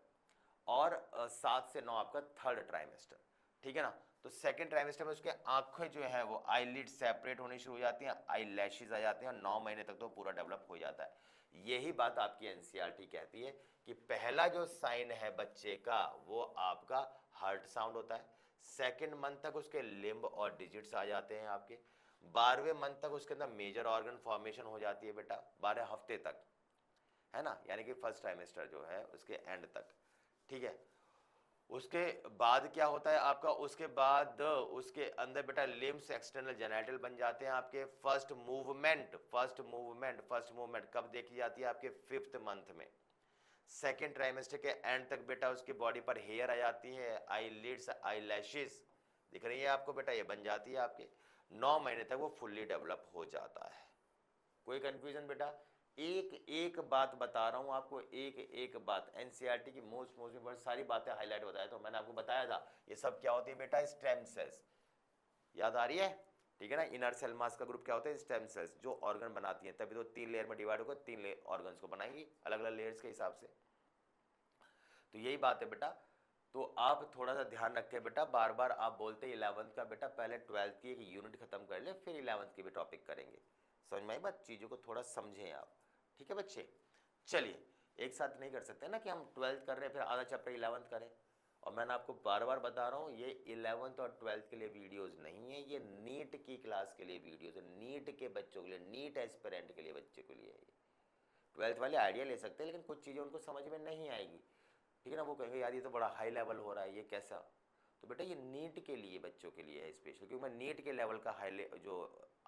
और 7 से 9 आपका थर्ड ट्राइमेस्टर। ठीक है ना? तो सेकंड ट्राइमेस्टर में उसके आंखें जो है वो आईलिड सेपरेट होनी शुरू हो जाती हैं, आई लैशेज आ जाते हैं, और 9 महीने तक तो पूरा डेवलप हो जाता है। यही बात आपकी एनसीईआरटी कहती है कि पहला जो साइन है बच्चे का वो आपका हार्ट साउंड होता है। सेकंड मंथ तक उसके लिम्ब और डिजिट्स आ जाते हैं आपके। 12वें मंथ तक उसके अंदर मेजर ऑर्गन फॉर्मेशन हो जाती है बेटा, 12 हफ्ते तक, है ना? यानी कि फर्स्ट ट्राइमेस्टर जो है उसके एंड तक। ठीक है? उसके बाद क्या होता है आपका? उसके बाद उसके अंदर बेटा लिम्स एक्सटर्नल जेनिटल बन जाते हैं आपके। फर्स्ट मूवमेंट कब देखी जाती है? आपके 5th मंथ में। सेकेंड ट्राइमेस्टर के एंड तक बेटा उसकी बॉडी पर हेयर आ जाती है, आई लिड्स, आई लैशेस दिख रही है आपको बेटा, ये बन जाती है आपके। 9 महीने तक वो फुल्ली डेवलप हो जाता है। कोई कंफ्यूजन बेटा? एक एक बात बता रहा हूं आपको, एक एक बात। एनसीईआरटी की मोस्ट इंपोर्टेंट सारी बातें हाईलाइट बताया, तो मैंने आपको बताया था ये सब क्या होती है बेटा? Stem cells. याद आ रही है? ठीक है ना? इनर सेल मास का ग्रुप क्या होता है? स्टेम सेल्स, जो ऑर्गन बनाती हैं। तभी तो 3 लेयर में डिवाइड होकर 3 ऑर्गन्स को बनाएंगी अलग अलग लेयर्स के हिसाब से। तो यही बात है बेटा। तो आप थोड़ा सा ध्यान रखें बेटा, बार बार आप बोलते 11th का बेटा, पहले 12th की एक यूनिट खत्म कर ले, फिर 11th की भी टॉपिक करेंगे। समझ में आई बात? चीज़ों को थोड़ा समझें आप। ठीक है बच्चे? चलिए, एक साथ नहीं कर सकते ना कि हम 12th कर रहे हैं फिर आधा चैप्टर 11th करें। और मैंने आपको बार बार बता रहा हूँ, ये 11th और 12th के लिए वीडियोस नहीं है, ये नीट की क्लास के लिए वीडियोस है, नीट के बच्चों के लिए, नीट एस्पिरेंट के लिए बच्चे के लिए है। 12th वाले आइडिया ले सकते हैं, लेकिन कुछ चीज़ें उनको समझ में नहीं आएगी। ठीक है ना? वो कहेंगे यार ये तो बड़ा हाई लेवल हो रहा है, ये कैसा? तो बेटा ये नीट के लिए बच्चों के लिए है स्पेशल, क्योंकि मैं नीट के लेवल का जो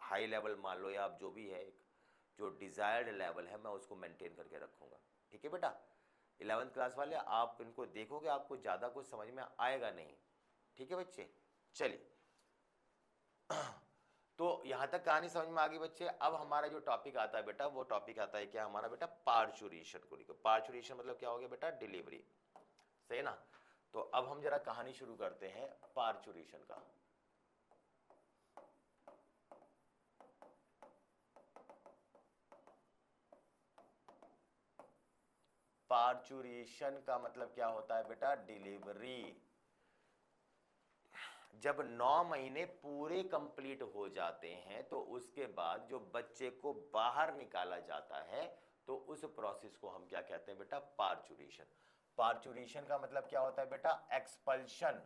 हाई लेवल मान लो या आप जो भी है, जो डिज़ायर्ड लेवल है, मैं उसको मेंटेन करके रखूँगा। ठीक है बेटा? 11th क्लास वाले आप इनको देखोगे, आपको ज़्यादा कुछ समझ में आएगा नहीं। ठीक है बच्चे? चलिए, तो यहाँ तक कहानी समझ में आ गई बच्चे। अब हमारा जो टॉपिक आता है बेटा, वो टॉपिक आता है क्या हमारा बेटा? पार्चुरेशन को। पार्चुरेशन मतलब क्या हो गया बेटा? डिलीवरी। सही ना? तो अब हम जरा कहानी शुरू करते हैं पार्चुरेशन का। पार्चुरेशन का मतलब क्या होता है बेटा? डिलीवरी। जब 9 महीने पूरे कंप्लीट हो जाते हैं तो उसके बाद जो बच्चे को बाहर निकाला जाता है, तो उस प्रोसेस को हम क्या कहते हैं बेटा? पार्चुरेशन। पार्चुरेशन का मतलब क्या होता है बेटा? Expulsion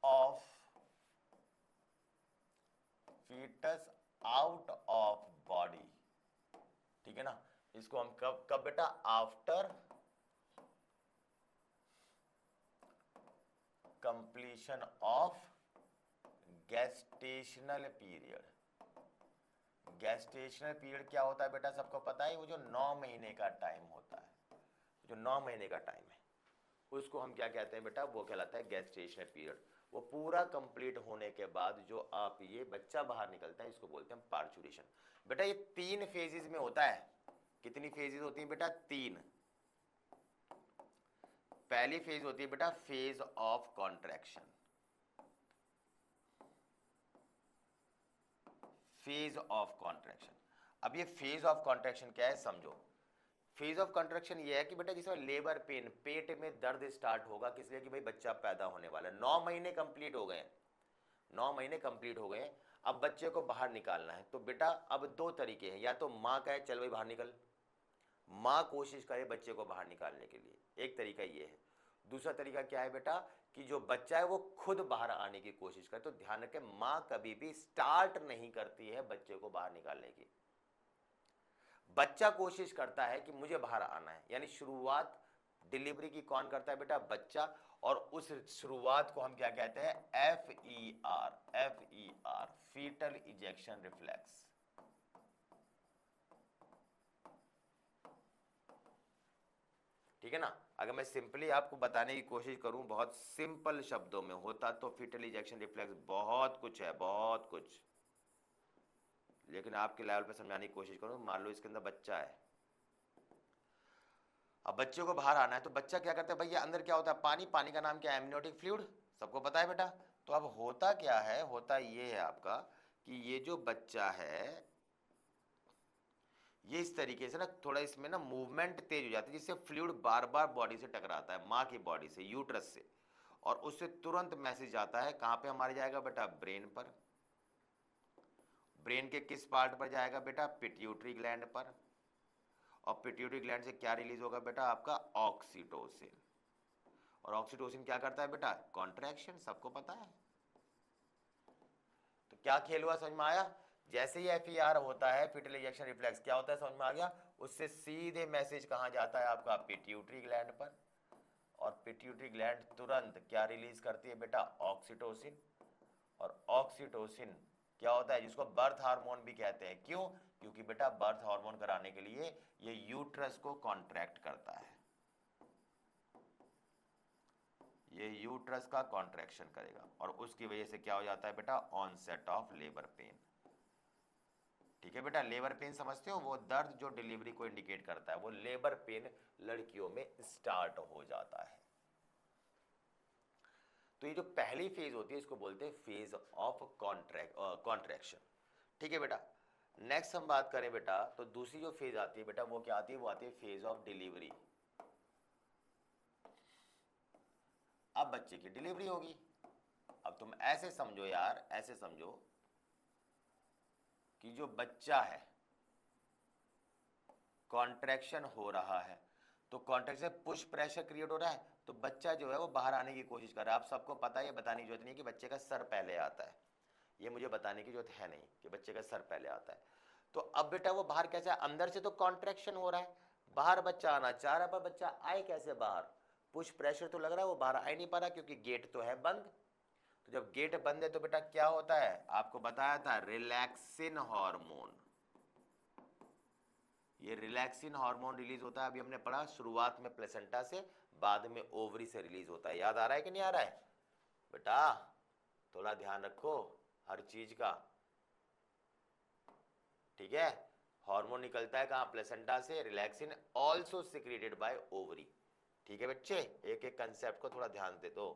of foetus out of body. ठीक है ना? इसको हम कब कब बेटा? After completion of gestational period. Gestational period क्या होता है बेटा? सबको पता है, वो जो 9 महीने का टाइम होता है, जो 9 महीने का टाइम है, उसको हम क्या कहते हैं बेटा? वो कहलाता है गैस्टेशनल पीरियड। वो पूरा कंप्लीट होने के बाद जो आप ये बच्चा बाहर निकलता है, इसको बोलते हैं पार्चुरेशन। बेटा ये 3 फेजेस में होता है। कितनी फेजेस होती है बेटा? 3। पहली फेज होती है बेटा phase of contraction. Phase of contraction. अब ये फेज ऑफ कॉन्ट्रैक्शन क्या है समझो। फेज ऑफ कॉन्ट्रैक्शन ये है कि बेटा जिसमें लेबर पेन, पेट में दर्द स्टार्ट होगा, किस लिए कि भाई बच्चा पैदा होने वाला है। 9 महीने कंप्लीट हो गए हैं, 9 महीने कंप्लीट हो गए हैं, अब बच्चे को बाहर निकालना है। तो बेटा अब दो तरीके हैं, या तो माँ कहे चल भाई बाहर निकल, माँ कोशिश करे बच्चे को बाहर निकालने के लिए, एक तरीका ये है। दूसरा तरीका क्या है बेटा कि जो बच्चा है वो खुद बाहर आने की कोशिश करे। तो ध्यान रखें, माँ कभी भी स्टार्ट नहीं करती है बच्चे को बाहर निकालने की, बच्चा कोशिश करता है कि मुझे बाहर आना है। यानी शुरुआत डिलीवरी की कौन करता है बेटा, बच्चा। और उस शुरुआत को हम क्या कहते हैं, FER, फीटल इजेक्शन रिफ्लेक्स। ठीक है ना। अगर मैं सिंपली आपको बताने की कोशिश करूं बहुत सिंपल शब्दों में, होता तो फीटल इजेक्शन रिफ्लेक्स बहुत कुछ है, बहुत कुछ, लेकिन आपके लेवल पे समझाने की कोशिश करूं। मान लो इसके अंदर बच्चा है, अब बच्चे को बाहर आना है, तो बच्चा क्या करता है भाई, ये अंदर क्या होता है, पानी, पानी का नाम क्या है, एमनियोटिक फ्लूइड, सबको पता है बेटा। तो अब होता क्या है, होता ये है आपका कि ये जो बच्चा है ये इस तरीके से ना थोड़ा इसमें ना मूवमेंट तेज हो जाती है, जिससे फ्लूइड बार बार बॉडी से टकराता है, माँ की बॉडी से, यूट्रस से, और उससे तुरंत मैसेज आता है कहाँ पे हमारे जाएगा बेटा, ब्रेन पर। ब्रेन के किस पार्ट पर जाएगा बेटा, पिट्यूटरी ग्लैंड पर। और पिट्यूटरी ग्लैंड से क्या रिलीज होगा बेटा, आपका ऑक्सीटोसिन। और ऑक्सीटोसिन क्या करता है बेटा, कॉन्ट्रैक्शन, सबको पता है। तो क्या खेल हुआ, समझ में आया। जैसे ही FER होता है, फीटल इजेक्शन रिफ्लेक्स, क्या होता है समझ में आ गया। उससे सीधे मैसेज कहां जाता है आपका, पिट्यूटरी ग्लैंड पर। और पिट्यूटरी ग्लैंड तुरंत क्या रिलीज करती है बेटा, ऑक्सीटोसिन। और ऑक्सीटोसिन क्या होता है, जिसको बर्थ हार्मोन भी कहते हैं। क्यों, क्योंकि बेटा बर्थ हार्मोन कराने के लिए ये यूट्रस को कॉन्ट्रैक्ट करता है, ये यूट्रस का कॉन्ट्रैक्शन करेगा, और उसकी वजह से क्या हो जाता है बेटा, ऑनसेट ऑफ लेबर पेन। ठीक है बेटा, लेबर पेन समझते हो, वो दर्द जो डिलीवरी को इंडिकेट करता है, वो लेबर पेन लड़कियों में स्टार्ट हो जाता है। तो ये जो पहली फेज होती है इसको बोलते हैं फेज ऑफ कॉन्ट्रैक्शन। ठीक है बेटा। नेक्स्ट हम बात करें बेटा, तो दूसरी जो फेज आती है बेटा वो क्या आती है, वो आती है फेज ऑफ डिलीवरी। अब बच्चे की डिलीवरी होगी। अब तुम ऐसे समझो यार, ऐसे समझो कि जो बच्चा है कॉन्ट्रैक्शन हो रहा है, तो कॉन्ट्रैक्शन पुश प्रेशर क्रिएट हो रहा है, तो बच्चा जो है वो बाहर आने की कोशिश कर रहा है। आप सबको पता है, ये बताने की जरूरत नहीं कि बच्चे का सर पहले आता है, ये मुझे बताने की जरूरत है नहीं कि बच्चे का सर पहले आता है। तो अब बेटा वो बाहर कैसे, अंदर से तो कॉन्ट्रैक्शन हो रहा है, बाहर बच्चा आना चाह रहा है, पर बच्चा आए कैसे बाहर, पुश प्रेशर तो लग रहा है, वो बाहर आ ही नहीं पा रहा क्योंकि गेट तो है बंद। तो जब गेट बंद है तो बेटा क्या होता है, आपको बताया था, रिलैक्सिन हार्मोन, ये रिलैक्सिन हार्मोन रिलीज होता है। अभी हमने पढ़ा शुरुआत में प्लेसेंटा से, बाद में ओवरी से रिलीज होता है। याद आ रहा है कि नहीं आ रहा है बेटा, थोड़ा ध्यान रखो हर चीज का। ठीक है, हार्मोन निकलता है कहां, प्लेसेंटा से, relaxin also secreted by ovary. ठीक है बच्चे, एक एक कंसेप्ट को थोड़ा ध्यान दे दो।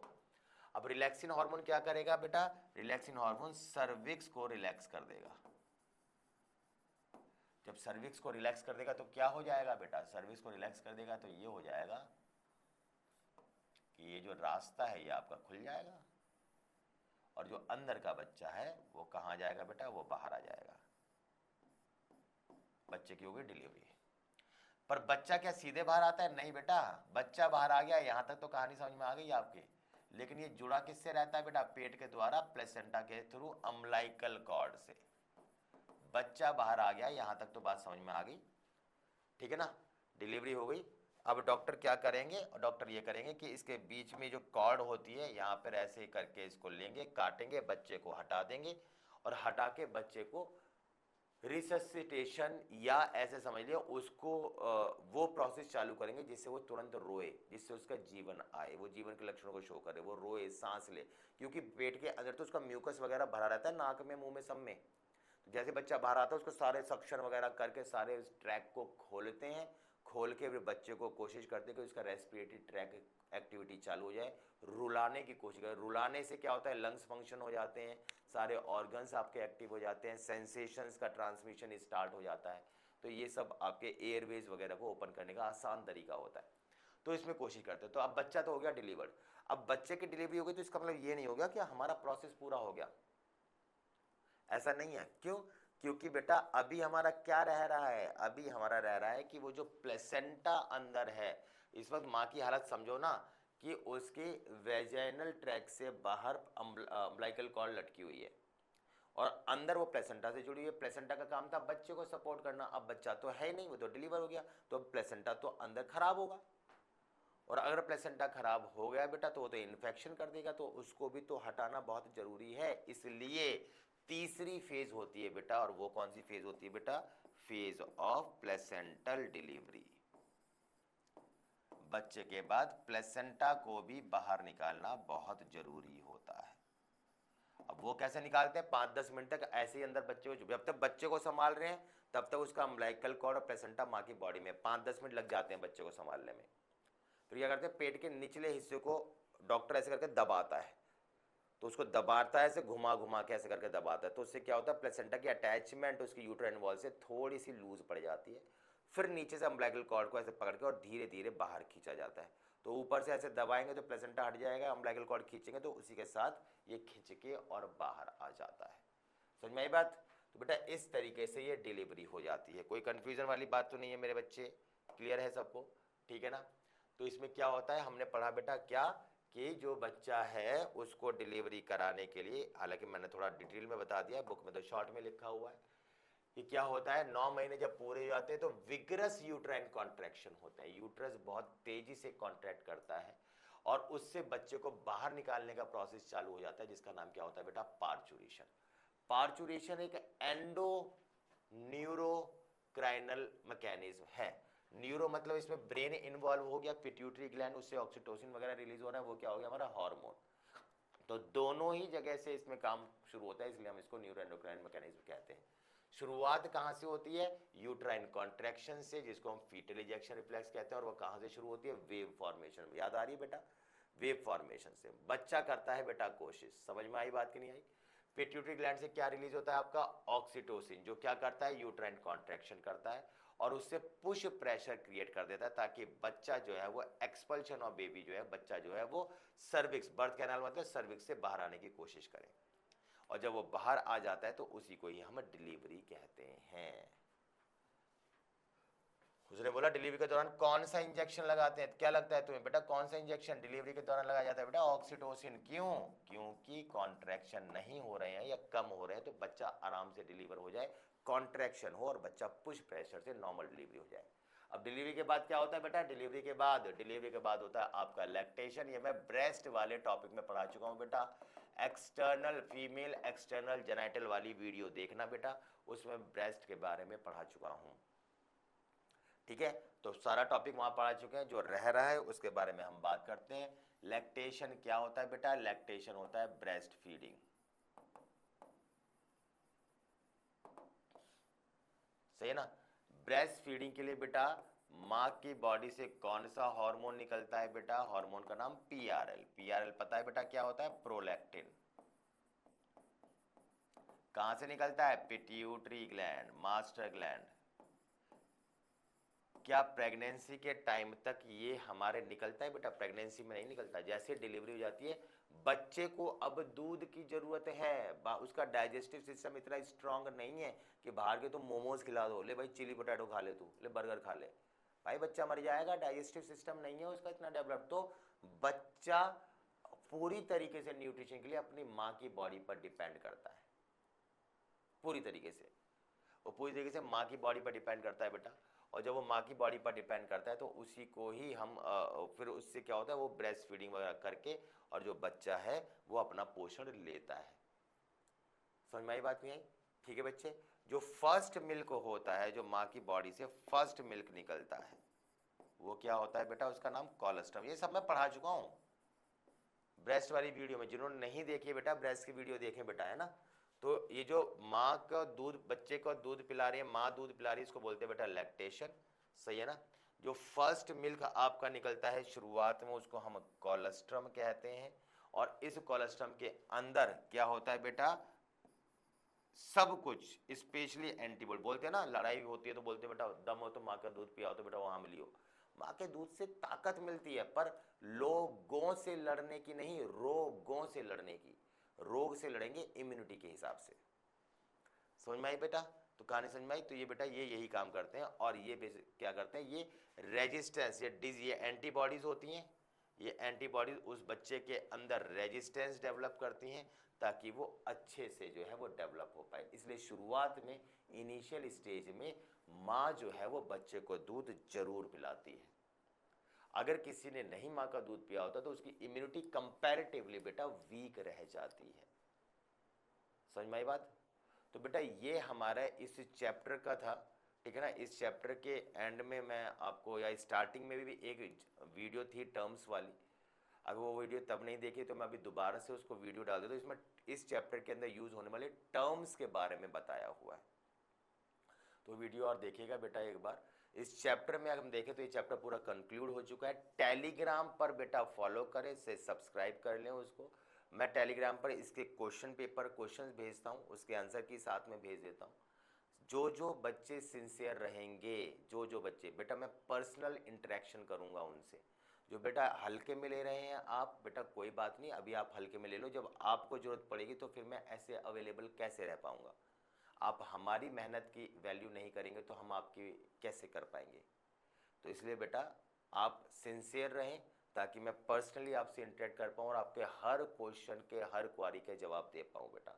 अब रिलैक्सिन हार्मोन क्या करेगा बेटा, रिलैक्सिन हार्मोन सर्विक्स को रिलैक्स कर देगा। जब सर्विक्स को रिलैक्स कर देगा तो क्या हो जाएगा बेटा, सर्विक्स को रिलैक्स कर देगा तो ये हो जाएगा कि ये जो रास्ता है ये आपका खुल जाएगा, और जो अंदर का बच्चा है वो कहां जाएगा बेटा, वो बाहर आ जाएगा, बच्चे की होगी डिलीवरी। पर बच्चा क्या सीधे बाहर आता है, नहीं बेटा, बच्चा बाहर आ गया, यहां तक तो कहानी समझ में आ गई आपके, लेकिन ये जुड़ा किससे रहता है बेटा, पेट के द्वारा, प्लेसेंटा के थ्रू, अम्लाइकल कॉर्ड से। बच्चा बाहर आ गया, यहां तक तो बात समझ में आ गई। ठीक है ना, डिलीवरी हो गई। अब डॉक्टर क्या करेंगे, डॉक्टर ये करेंगे कि इसके बीच में जो कॉर्ड होती है यहाँ पर ऐसे करके इसको लेंगे, काटेंगे, बच्चे को हटा देंगे, और हटा के बच्चे को रिससिटेशन, या ऐसे समझ लिया उसको वो प्रोसेस चालू करेंगे जिससे वो तुरंत रोए, जिससे उसका जीवन आए, वो जीवन के लक्षणों को शो करे, वो रोए, सांस ले, क्योंकि पेट के अंदर तो उसका म्यूकस वगैरह भरा रहता है, नाक में, मुंह में, सब में। तो जैसे बच्चा बाहर आता है उसको सारे सक्शन वगैरह करके सारे ट्रैक को खोलते हैं, खोल के फिर बच्चे को कोशिश करते हैं कि उसका रेस्पिरेटरी ट्रैक एक्टिविटी चालू हो जाए, रुलाने की कोशिश करें। रुलाने से क्या होता है, लंग्स फंक्शन हो जाते हैं, सारे ऑर्गन्स आपके एक्टिव हो जाते हैं, सेंसेशंस का ट्रांसमिशन स्टार्ट हो जाता है। तो ये सब आपके एयरवेज वगैरह को ओपन करने का आसान तरीका होता है। तो इसमें कोशिश करते हैं। तो अब बच्चा तो हो गया डिलीवर्ड। अब बच्चे की डिलीवरी हो गई तो इसका मतलब ये नहीं हो गया कि हमारा प्रोसेस पूरा हो गया, ऐसा नहीं है। क्यों? क्योंकि बेटा अभी हमारा क्या रह रहा है, अभी हमारा रह रहा है कि वो जो प्लेसेंटा अंदर है, इस वक्त माँ की हालत समझो ना, कि उसके वेजाइनल ट्रैक से बाहर अम्बिलिकल कॉर्ड लटकी हुई है और अंदर वो प्लेसेंटा से जुड़ी हुई है। प्लेसेंटा का काम था बच्चे को सपोर्ट करना, अब बच्चा तो है ही नहीं, वो तो डिलीवर हो गया, तो अब प्लेसेंटा तो अंदर खराब होगा, और अगर प्लेसेंटा खराब हो गया बेटा तो वो तो इन्फेक्शन कर देगा, तो उसको भी तो हटाना बहुत जरूरी है। इसलिए तीसरी फेज होती है बेटा, और वो कौन सी फेज होती है बेटा, फेज ऑफ प्लेसेंटल डिलीवरी। बच्चे के बाद प्लेसेंटा को भी बाहर निकालना बहुत जरूरी होता है। अब वो कैसे निकालते हैं, 5-10 मिनट तक ऐसे ही अंदर बच्चे को, जब तक बच्चे को संभाल रहे हैं तब तक उसका अम्बिलिकल कॉर्ड और प्लेसेंटा माँ की बॉडी में 5-10 मिनट लग जाते हैं बच्चे को संभालने में। फिर क्या करते हैं, पेट के निचले हिस्से को डॉक्टर ऐसे करके दबाता है, तो उसको दबाता है, ऐसे घुमा घुमा के ऐसे करके दबाता है, तो उससे क्या होता है, प्लेसेंटा की अटैचमेंट उसकी यूट्राइन वॉल से थोड़ी सी लूज पड़ जाती है। फिर नीचे से अम्बिलिकल कॉर्ड को ऐसे पकड़ के और धीरे धीरे बाहर खींचा जाता है। तो ऊपर से ऐसे दबाएंगे तो प्लेसेंटा हट जाएगा, अम्बिलिकल कॉर्ड खींचेंगे तो उसी के साथ ये खींच के और बाहर आ जाता है। समझ में आई बात? तो बेटा इस तरीके से ये डिलीवरी हो जाती है। कोई कंफ्यूजन वाली बात तो नहीं है मेरे बच्चे, क्लियर है सबको? ठीक है ना? तो इसमें क्या होता है, हमने पढ़ा बेटा क्या, कि जो बच्चा है उसको डिलीवरी कराने के लिए, हालांकि मैंने थोड़ा डिटेल में बता दिया, बुक में तो शॉर्ट में लिखा हुआ है कि क्या होता है, 9 महीने जब पूरे हो जाते हैं तो विगरस यूट्राइन कॉन्ट्रैक्शन होता है, यूट्रस बहुत तेजी से कॉन्ट्रैक्ट करता है और उससे बच्चे को बाहर निकालने का प्रोसेस चालू हो जाता है, जिसका नाम क्या होता है बेटा, पार्चुरेशन। पार्चुरेशन एक एंडो न्यूरोक्राइनल मैकेनिज्म है। न्यूरो मतलब इसमें ब्रेन इन्वॉल्व हो गया, पिट्यूटरी ग्लैंड, उससे ऑक्सीटोसिन वगैरह रिलीज हो रहा है, वो क्या हो गया हमारा हार्मोन। तो दोनों ही जगह से इसमें काम शुरू होता है, इसलिए हम इसको न्यूरो एंडोक्राइन मैकेनिज्म कहते हैं। शुरुआत कहां से होती है, यूट्राइन कॉन्ट्रैक्शन से, जिसको हम फीटल इजेक्शन रिफ्लेक्स कहते हैं, और वो कहां से शुरू होती है, वेव फॉर्मेशन। याद आ रही है बेटा? वेव फॉर्मेशन से बच्चा करता है बेटा कोशिश। समझ में आई बात कि नहीं आई? पिट्यूटरी ग्लैंड से क्या रिलीज होता है आपका, ऑक्सीटोसिन, जो क्या करता है, यूट्राइन कॉन्ट्रैक्शन करता है और उससे पुश प्रेशर क्रिएट कर देता है, ताकि बच्चा जो है वो एक्सपल्शन ऑफ बेबी जो है, बच्चा जो है वो सर्विक्स, बर्थ कैनाल मतलब सर्विक्स से बाहर आने की कोशिश करे, और जब वो बाहर आ जाता है तो उसी को ही हम डिलीवरी कहते हैं। उसने बोला डिलीवरी के दौरान कौन सा इंजेक्शन लगाते हैं, क्या लगता है तुम्हें बेटा, कौन सा इंजेक्शन डिलीवरी के दौरान लगाया जाता है बेटा, ऑक्सीटोसिन। क्यों? क्योंकि कॉन्ट्रैक्शन नहीं हो रहे हैं या कम हो रहे हैं, तो बच्चा आराम से डिलीवर हो जाए, कॉन्ट्रैक्शन हो और बच्चा पुश प्रेशर से नॉर्मल डिलीवरी हो जाए। अब डिलीवरी के बाद क्या होता है बेटा, डिलीवरी के बाद होता है आपका लैक्टेशन। ये मैं ब्रेस्ट वाले टॉपिक में पढ़ा चुका हूं बेटा, एक्सटर्नल फीमेल एक्सटर्नल जेनिटल वाली वीडियो देखना बेटा, उसमें ब्रेस्ट के बारे में पढ़ा चुका हूं। ठीक है, तो सारा टॉपिक वहां पढ़ा चुके हैं, जो रह रहा है उसके बारे में हम बात करते हैं। लैक्टेशन क्या होता है बेटा, लैक्टेशन होता है ब्रेस्ट फीडिंग। सही है ना? ब्रेस्ट फीडिंग के लिए बेटा मां की बॉडी से कौन सा हार्मोन निकलता है बेटा, हार्मोन का नाम पीआरएल। पीआरएल पता है बेटा क्या होता है, प्रोलैक्टिन। कहां से निकलता है, पिट्यूटरी ग्लैंड, मास्टर ग्लैंड। क्या प्रेगनेंसी के टाइम तक ये हमारे निकलता है बेटा, प्रेगनेंसी में नहीं निकलता। जैसे डिलीवरी हो जाती है बच्चे को अब दूध की जरूरत है, उसका डाइजेस्टिव सिस्टम इतना स्ट्रांग नहीं है कि बाहर के तुम मोमोज खिला दो, ले भाई चिली पोटैटो खा ले, तू ले बर्गर खा ले, भाई बच्चा मर जाएगा, डाइजेस्टिव सिस्टम नहीं है उसका इतना डेवलप। तो बच्चा पूरी तरीके से न्यूट्रिशन के लिए अपनी माँ की बॉडी पर डिपेंड करता है, पूरी तरीके से, वो पूरी तरीके से माँ की बॉडी पर डिपेंड करता है बेटा। और जब वो माँ की बॉडी पर डिपेंड करता है तो उसी को ही हम फिर उससे क्या होता है, वो ब्रेस्ट फीडिंग वगैरह करके और जो बच्चा है वो अपना पोषण लेता है। समझ में आई बात नहीं आई? ठीक है बच्चे, जो फर्स्ट मिल्क होता है, जो माँ की बॉडी से फर्स्ट मिल्क निकलता है, वो क्या होता है बेटा, उसका नाम कोलोस्ट्रम। ये सब मैं पढ़ा चुका हूँ ब्रेस्ट वाली वीडियो में, जिन्होंने नहीं देखी बेटा ब्रेस्ट की वीडियो देखें बेटा, है ना। तो ये जो माँ का दूध, बच्चे को दूध पिला रही है, माँ दूध पिला रही है, इसको बोलते हैं बेटा लैक्टेशन। सही है ना? जो फर्स्ट मिल्क आपका निकलता है शुरुआत में, उसको हम कोलेस्ट्रम कहते हैं। और इस कोलेस्ट्रम के अंदर क्या होता है बेटा, सब कुछ, स्पेशली एंटीबॉडी। बोलते हैं ना, लड़ाई होती है तो बोलते हैं बेटा दम हो तो माँ का दूध पियाओ, तो बेटा वो आम लियो। माँ के दूध से ताकत मिलती है, पर लोगों से लड़ने की नहीं, रोगों से लड़ने की। रोग से लड़ेंगे इम्यूनिटी के हिसाब से। समझ में आई बेटा? तो कहानी समझ में आई? तो ये बेटा ये यही काम करते हैं। और ये क्या करते हैं, ये रेजिस्टेंस, ये एंटीबॉडीज होती हैं। ये एंटीबॉडीज उस बच्चे के अंदर रेजिस्टेंस डेवलप करती हैं, ताकि वो अच्छे से जो है वो डेवलप हो पाए। इसलिए शुरुआत में, इनिशियल स्टेज में, माँ जो है वो बच्चे को दूध जरूर पिलाती है। अगर किसी ने नहीं माँ का दूध पिया होता तो उसकी इम्यूनिटी कंपैरेटिवली बेटा वीक रह जाती है। समझ में आई बात? तो बेटा ये हमारा इस चैप्टर का था, ठीक है ना। इस चैप्टर के एंड में मैं आपको, या स्टार्टिंग में भी एक वीडियो थी टर्म्स वाली, अगर वो वीडियो तब नहीं देखी तो मैं अभी दोबारा से उसको वीडियो डाल देता हूँ। इसमें इस चैप्टर के अंदर यूज होने वाले टर्म्स के बारे में बताया हुआ है, तो वीडियो और देखिएगा बेटा एक बार। इस चैप्टर में अगर हम देखें तो ये चैप्टर पूरा कंक्लूड हो चुका है। टेलीग्राम पर बेटा फॉलो करें, से सब्सक्राइब कर लें उसको। मैं टेलीग्राम पर इसके क्वेश्चन पेपर, क्वेश्चंस भेजता हूँ, उसके आंसर की साथ में भेज देता हूँ। जो जो बच्चे सिंसियर रहेंगे, जो जो बच्चे बेटा, मैं पर्सनल इंटरेक्शन करूँगा उनसे। जो बेटा हल्के में ले रहे हैं आप, बेटा कोई बात नहीं, अभी आप हल्के में ले लो, जब आपको ज़रूरत पड़ेगी तो फिर मैं ऐसे अवेलेबल कैसे रह पाऊँगा। आप हमारी मेहनत की वैल्यू नहीं करेंगे तो हम आपकी कैसे कर पाएंगे। तो इसलिए बेटा आप सिंसियर रहें, ताकि मैं पर्सनली आपसे इंटरेक्ट कर पाऊँ और आपके हर क्वेश्चन के, हर क्वारी के जवाब दे पाऊँ बेटा।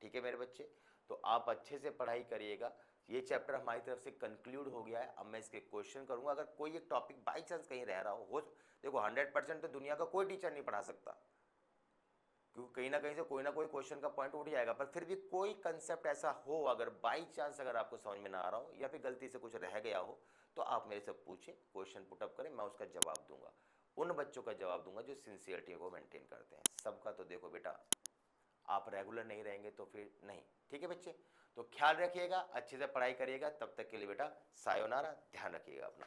ठीक है मेरे बच्चे? तो आप अच्छे से पढ़ाई करिएगा। ये चैप्टर हमारी तरफ से कंक्लूड हो गया है। अब मैं इसके क्वेश्चन करूँगा। अगर कोई एक टॉपिक बाई चांस कहीं रह रहा हो, देखो 100% तो दुनिया का कोई टीचर नहीं पढ़ा सकता, क्योंकि कहीं ना कहीं से कोई ना कोई क्वेश्चन का पॉइंट उठ जाएगा। पर फिर भी कोई कंसेप्ट ऐसा हो, अगर बाई चांस अगर आपको समझ में ना आ रहा हो, या फिर गलती से कुछ रह गया हो, तो आप मेरे से पूछें, क्वेश्चन पुटअप करें, मैं उसका जवाब दूंगा। उन बच्चों का जवाब दूंगा जो सिंसियरिटी को मेंटेन करते हैं। सबका तो देखो बेटा, आप रेगुलर नहीं रहेंगे तो फिर नहीं। ठीक है बच्चे? तो ख्याल रखिएगा, अच्छे से पढ़ाई करिएगा। तब तक के लिए बेटा सायोनारा, ध्यान रखिएगा अपना।